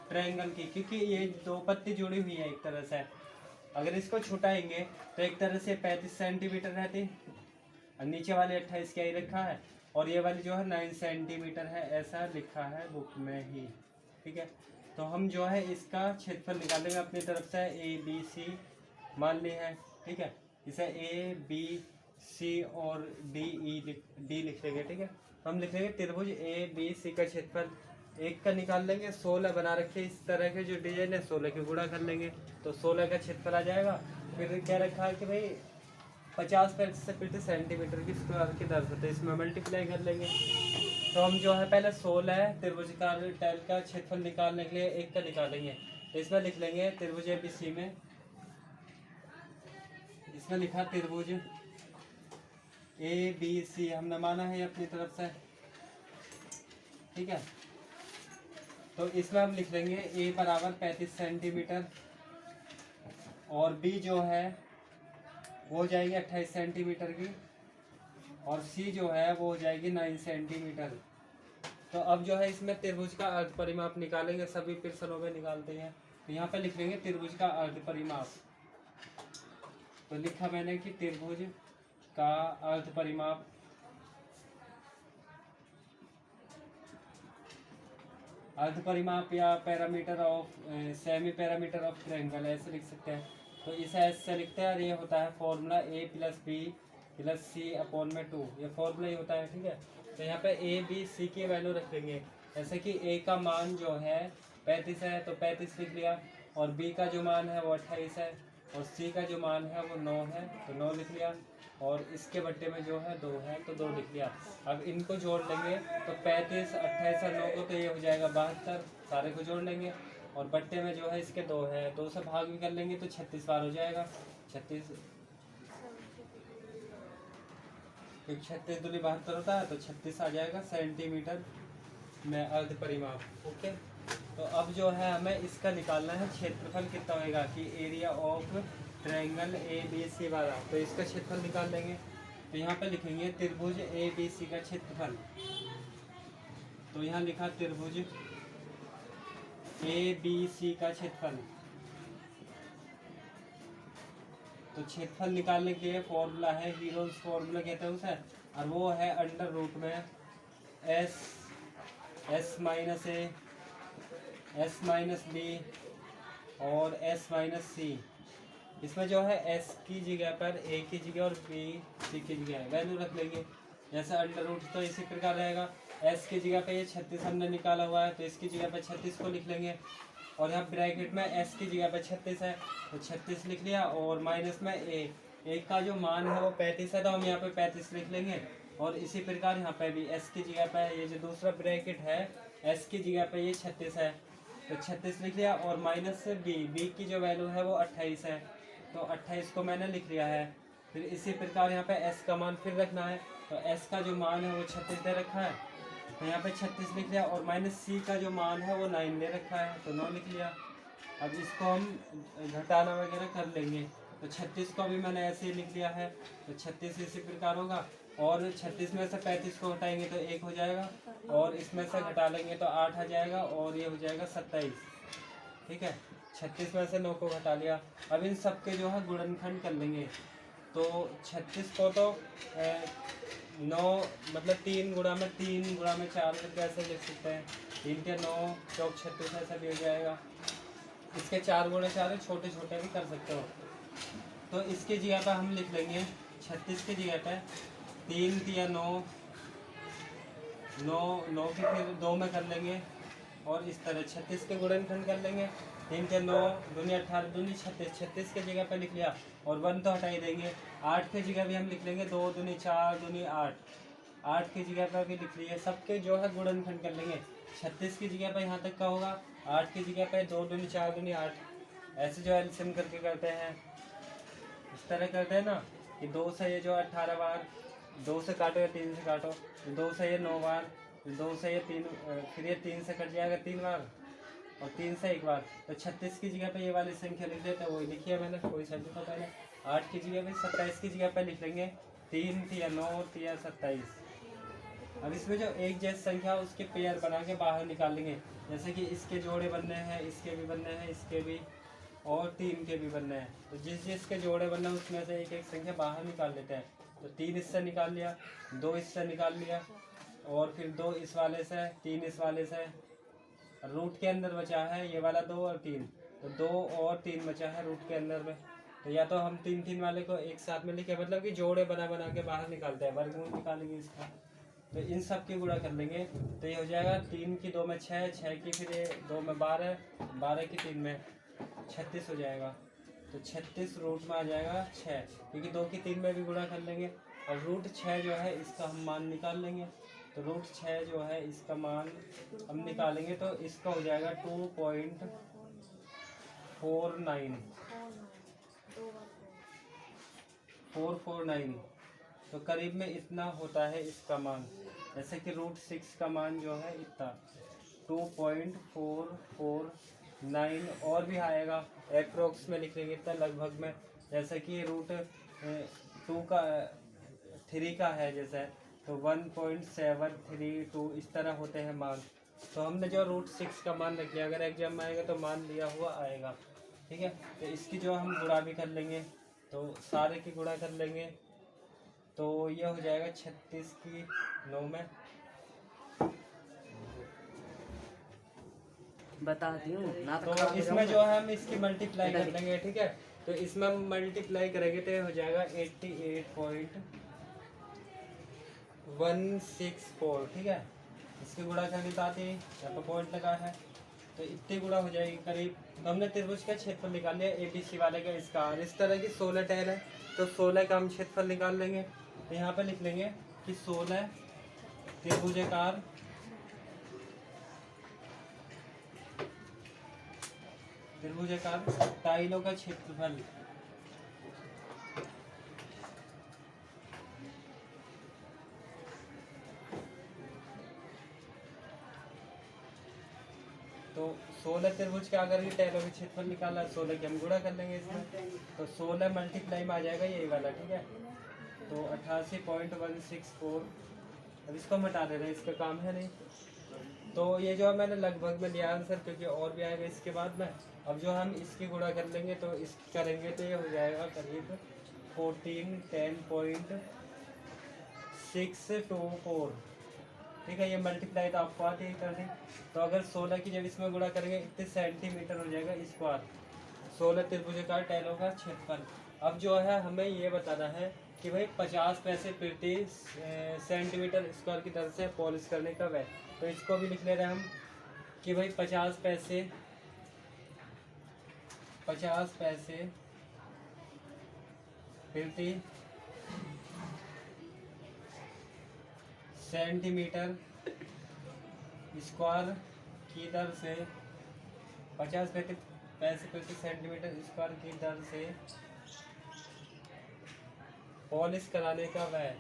ट्रायंगल की, क्योंकि ये 2 पत्ती जुड़ी हुई है एक तरह से, अगर इसको छुटाएंगे तो एक तरह से 35 सेंटीमीटर रहती, और नीचे वाले 28 क्या ही रखा है, और ये वाली जो है 9 सेंटीमीटर है, ऐसा लिखा है बुक में ही, ठीक है। तो हम जो है इसका क्षेत्रफल निकालेंगे अपनी तरफ से, ABC मान ली है, ठीक है। इसे ABC और D लिख लेंगे, ठीक है। हम लिख लेंगे त्रिभुज ABC का क्षेत्रफल एक का निकाल लेंगे, 16 बना रखे इस तरह के जो डिजाइन है, 16 की गुणा कर लेंगे तो 16 का क्षेत्रफल आ जाएगा। फिर क्या रखा है कि भाई 50 पैसे प्रति सेंटीमीटर की स्क्वायर की दर से, तो इसमें मल्टीप्लाई कर लेंगे। तो हम जो है पहले 16 त्रिभुजाकार टाइल का क्षेत्रफल निकालने के लिए एक का निकालेंगे, तो इसमें लिख लेंगे त्रिभुज ABC में, इसमें लिखा त्रिभुज ABC हमने माना है अपनी तरफ से, ठीक है। तो इसमें हम लिख लेंगे A बराबर 35 सेंटीमीटर, और B जो है वो हो जाएगी 28 सेंटीमीटर की, और C जो है वो हो जाएगी 9 सेंटीमीटर। तो अब जो है इसमें त्रिभुज का अर्ध परिमाप निकालेंगे, सभी प्रश्नों में निकालते हैं। तो यहाँ पे लिख लेंगे त्रिभुज का अर्ध परिमाप। तो लिखा मैंने कि त्रिभुज का अर्ध परिमाप अर्ध परिमाप या parameter of semi parameter of triangle ऐसे लिख सकते हैं। तो इसे ऐसे लिखते हैं और ये होता है formula a + b + c upon में 2, ये फॉर्मूला ही होता है। ठीक है, तो यहाँ पे a b c की वैल्यू रख लेंगे। जैसे कि a का मान जो है 35 है तो 35 लिख लिया, और b का जो मान है वो 28 है, और c का जो मान है वो 9 है तो 9 लिख लिया, और इसके बट्टे में जो है 2 है तो 2 लिख लिया। अब इनको जोड़ लेंगे तो 35, 28 और 9 को तो ये हो जाएगा 72, सारे को जोड़ लेंगे, और बट्टे में जो है इसके 2 है, 2 से भाग भी कर लेंगे तो 36 बार हो जाएगा। 36 36 दूनी 72 होता है तो 36 आ जाएगा सेंटीमीटर में अर्ध परिमाप। ओके, तो अब जो है हमें इसका निकालना है क्षेत्रफल कितना होएगा कि एरिया ऑफ ट्रायंगल ABC वाला, तो इसका क्षेत्रफल निकाल लेंगे। तो यहाँ पे लिखेंगे त्रिभुज ABC का क्षेत्रफल। तो यहाँ लिखा त्रिभुज ABC का क्षेत्रफल। तो क्षेत्रफल निकालने के लिए फॉर्मूला है, हीरोज फॉर्मूला कहते हैं उसे, और वो है अंडर रूट में s minus a s minus b और s माइनस c। इसमें जो है s की जगह पर a की जगह और b c की जगह वैल्यू रख लेंगे। जैसे अंडर रूट तो इसी प्रकार रहेगा, s की जगह पे ये 36 हमने निकाला हुआ है तो इसकी जगह पे 36 को लिख लेंगे, और यहाँ ब्रैकेट में s की जगह पे 36 है तो 36 लिख लिया, और माइनस में a का जो मान है वो 35 है तो हम यहाँ पे 35 लिख लेंगे, और इसी प्रकार यहाँ पे भी s की जगह पे ये जो दूसरा ब्रैकेट है s की जगह पे ये 36 है तो 36 लिख लिया, और माइनस से b की जो वैल्यू है वो 28 है तो 28 को मैंने लिख लिया है। फिर इसी प्रकार यहाँ पे s का मान फिर रखना है, तो s का जो मान है वो 36 दे रखा है तो यहाँ पे 36 लिख लिया, और माइनस c का जो मान है वो 9 दे रखा है तो 9 लिख लिया। अब इसको हम घटाना वगैरह कर लेंगे, तो 36 को भी मैंने ऐसे ही लिख लिया है तो 36 इसी प्रकार होगा, और 36 में से 35 को हटाएंगे तो 1 हो जाएगा, और इसमें से घटा लेंगे तो 8 आ जाएगा, और ये हो जाएगा 27। ठीक है, 36 में से 9 को घटा लिया। अब इन सब के जो है गुणनखंड कर लेंगे, तो 36 को तो 9 मतलब 3 गुणा में 4 करके ऐसे लिख सकते हैं, 3 के 9 चौक 36 ऐसा भी हो जाएगा। इसके 4 गुणा 4 छोटे छोटे भी कर सकते हो, तो इसकी जगह पर हम लिख लेंगे 36 की जगह पर 3 या 9 की फिर 2 में कर लेंगे, और इस तरह 36 के गुणनखंड कर लेंगे। 3 के 9 दूनी 18 दूनी 36, 36 के जगह पे लिख लिया, और 1 तो हटा ही देंगे। 8 की जगह भी हम लिख लेंगे 2 दूनी 4 दूनी 8, 8 की जगह पर भी लिख लिए। सबके जो है गुणनखंड कर लेंगे। 36 की जगह पर यहाँ तक का होगा, 8 की जगह पर 2 दूनी 4 दूनी 8, ऐसे जो एलसीएम करके करते हैं इस तरह करते हैं ना कि 2 से ये जो 18 बार, 2 से काटो या 3 से काटो, 2 से ये 9 बार, 2 से ये 3, फिर ये 3 से कट जाएगा 3 बार, और 3 से 1 बार। तो 36 की जगह पे ये वाली संख्या लिख देते हैं, वही लिखी है मैंने, कोई सब्जेक्ट तो पहले। 8 की जगह पे 27 की जगह पे लिख लेंगे 3 या 9 या 27। अब इसमें जो एक जैसी संख्या उसके पेयर बना के बाहर निकाल लेंगे, जैसे कि इसके जोड़े बनने हैं, इसके भी बनने हैं, इसके भी, और 3 के भी बनने हैं। तो जिस जिसके जोड़े बनने हैं उसमें से एक एक संख्या बाहर निकाल लेते हैं। तो 3 इससे निकाल लिया, 2 इससे निकाल लिया, और फिर 2 इस वाले से, 3 इस वाले से। रूट के अंदर बचा है ये वाला 2 और 3, तो 2 और 3 बचा है रूट के अंदर में। तो या तो हम 3 वाले को एक साथ में लिखे, मतलब कि जोड़े बना बना के बाहर निकालते हैं, वर्गमूल निकालेंगे इसका। तो इन सब की गुणा कर लेंगे तो ये हो जाएगा 3 की 2 में 6, 6 की फिर 2 में 12, 12 की 3 में 36 हो जाएगा। तो 36 रूट में आ जाएगा 6, क्योंकि 2 की 3 में भी गुणा कर लेंगे, और रूट 6 जो है इसका हम मान निकाल लेंगे। तो रूट 6 जो है इसका मान हम निकालेंगे तो इसका हो जाएगा 2.449, तो करीब में इतना होता है इसका मान। जैसे कि रूट 6 का मान जो है इतना 2.449, और भी आएगा एप्रोक्स में लिख लेंगे इतना लगभग में। जैसे कि रूट 2 का 3 का है जैसे, तो 1.732 इस तरह होते हैं मान। तो हमने जो रूट 6 का मान रख लिया, अगर एग्जाम में आएगा तो मान लिया हुआ आएगा। ठीक है, तो इसकी जो हम गुणा भी कर लेंगे, तो सारे की गुणा कर लेंगे तो ये हो जाएगा 36 की 9 में बताती हूँ ना तो इसमें जो है हम इसकी मल्टीप्लाई कर लेंगे, ठीक है। तो इसमें हम मल्टीप्लाई करेंगे तो ये हो जाएगा 88.164, ठीक है। इसकी गुणा करनी तो आती है, यहाँ पर पॉइंट लगा है, तो इतनी गुणा हो जाएगी करीब। तो हमने त्रिभुज का क्षेत्रफल निकाल लिया ABC वाले का इसका। और इस तरह की 16 टैल है, तो 16 का हम क्षेत्रफल निकाल लेंगे। तो यहाँ पर लिख लेंगे कि 16 त्रिभुजाकार टाइलों का क्षेत्रफल तो 16 त्रिभुज के अगर ये टाइलों के क्षेत्रफल निकाला, 16 की हम गुणा कर लेंगे इसमें। तो 16 मल्टीप्लाई में आ जाएगा यही वाला, ठीक है। तो 88.164। अब इसको हम हटा दे रहे हैं, इसका काम है नहीं। तो ये जो है मैंने लगभग में लिया आंसर, क्योंकि और भी आएगा इसके बाद में। अब जो हम इसकी गुणा कर लेंगे तो इस करेंगे तो ये हो जाएगा करीब 1410.624, ठीक है। ये मल्टीप्लाई तो आपको आती है करनी। तो अगर 16 की जब इसमें गुणा करेंगे इतने सेंटीमीटर हो जाएगा स्क्वायर 16 त्रिभुजाकार टाइलों का क्षेत्रफल। अब जो है हमें ये बताना है कि भाई 50 पैसे प्रति सेंटीमीटर स्क्वायर की दर से पॉलिश करने का व्यय। तो इसको भी लिख ले रहे हैं हम कि भाई 50 पैसे प्रति सेंटीमीटर स्क्वायर की दर से 50 पैसे प्रति सेंटीमीटर स्क्वायर की दर से पॉलिश कराने का व्यय।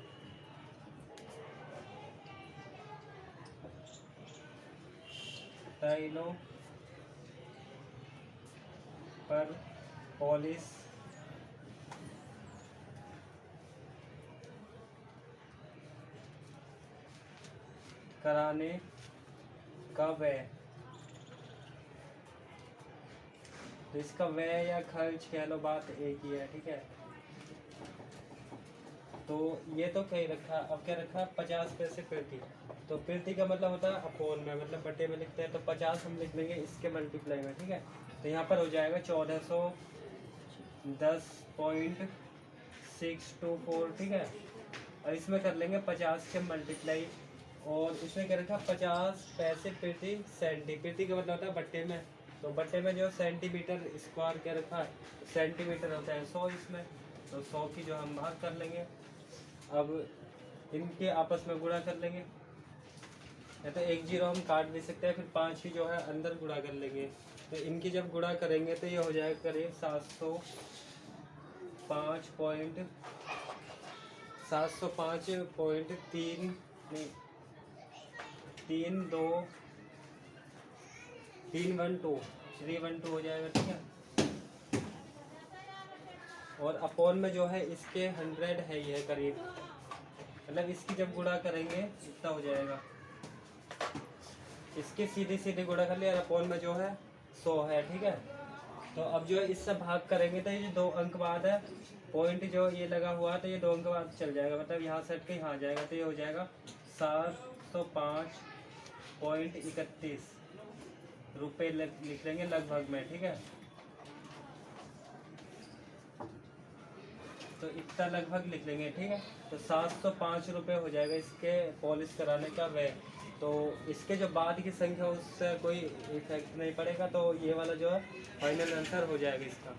टाइलों पर पॉलिश कराने का व्यय। तो इसका व्यय या खर्च कह लो, बात एक ही है, ठीक है। तो ये तो कहीं रखा, अब क्या रखा 50 पैसे प्रति। तो प्रति का मतलब होता है अपोन में, मतलब बटे में लिखते हैं। तो 50 हम लिख लेंगे इसके मल्टीप्लाई में, ठीक है। तो यहाँ पर हो जाएगा 1410.624, ठीक है। और इसमें कर लेंगे 50 के मल्टीप्लाई, और इसमें क्या रखा 50 पैसे प्रति सेंटी। प्रति का मतलब होता है बट्टे में। तो बट्टे में जो सेंटीमीटर स्क्वायर क्या रखा, सेंटीमीटर होता है 100 इसमें। तो 100 की जो हम भाग कर लेंगे। अब इनके आपस में गुणा कर लेंगे, या तो 1 0 हम काट भी सकते हैं, फिर 5 की जो है अंदर गुणा कर लेंगे। तो इनकी जब गुणा करेंगे तो ये हो जाएगा करीब 705.3 नहीं 312 हो जाएगा, ठीक है। और अपोन में जो है इसके 100 है ये करीब, मतलब इसकी जब गुणा करेंगे इतना हो जाएगा। इसके सीधे गुणा कर लिया, और अपोन में जो है 100 है, ठीक है। तो अब जो है इससे भाग करेंगे तो ये जो 2 अंक बाद है पॉइंट जो ये लगा हुआ है, तो ये 2 अंक बाद चल जाएगा, मतलब यहाँ से हट के यहाँ आ जाएगा। तो ये हो जाएगा 705.31 रुपये लिख लेंगे लगभग में, ठीक है। तो इतना लगभग लिख लेंगे, ठीक है। तो 705 रुपये हो जाएगा इसके पॉलिश कराने का व्यय। तो इसके जो बाद की संख्या उससे कोई इफेक्ट नहीं पड़ेगा, तो ये वाला जो है फाइनल आंसर हो जाएगा इसका।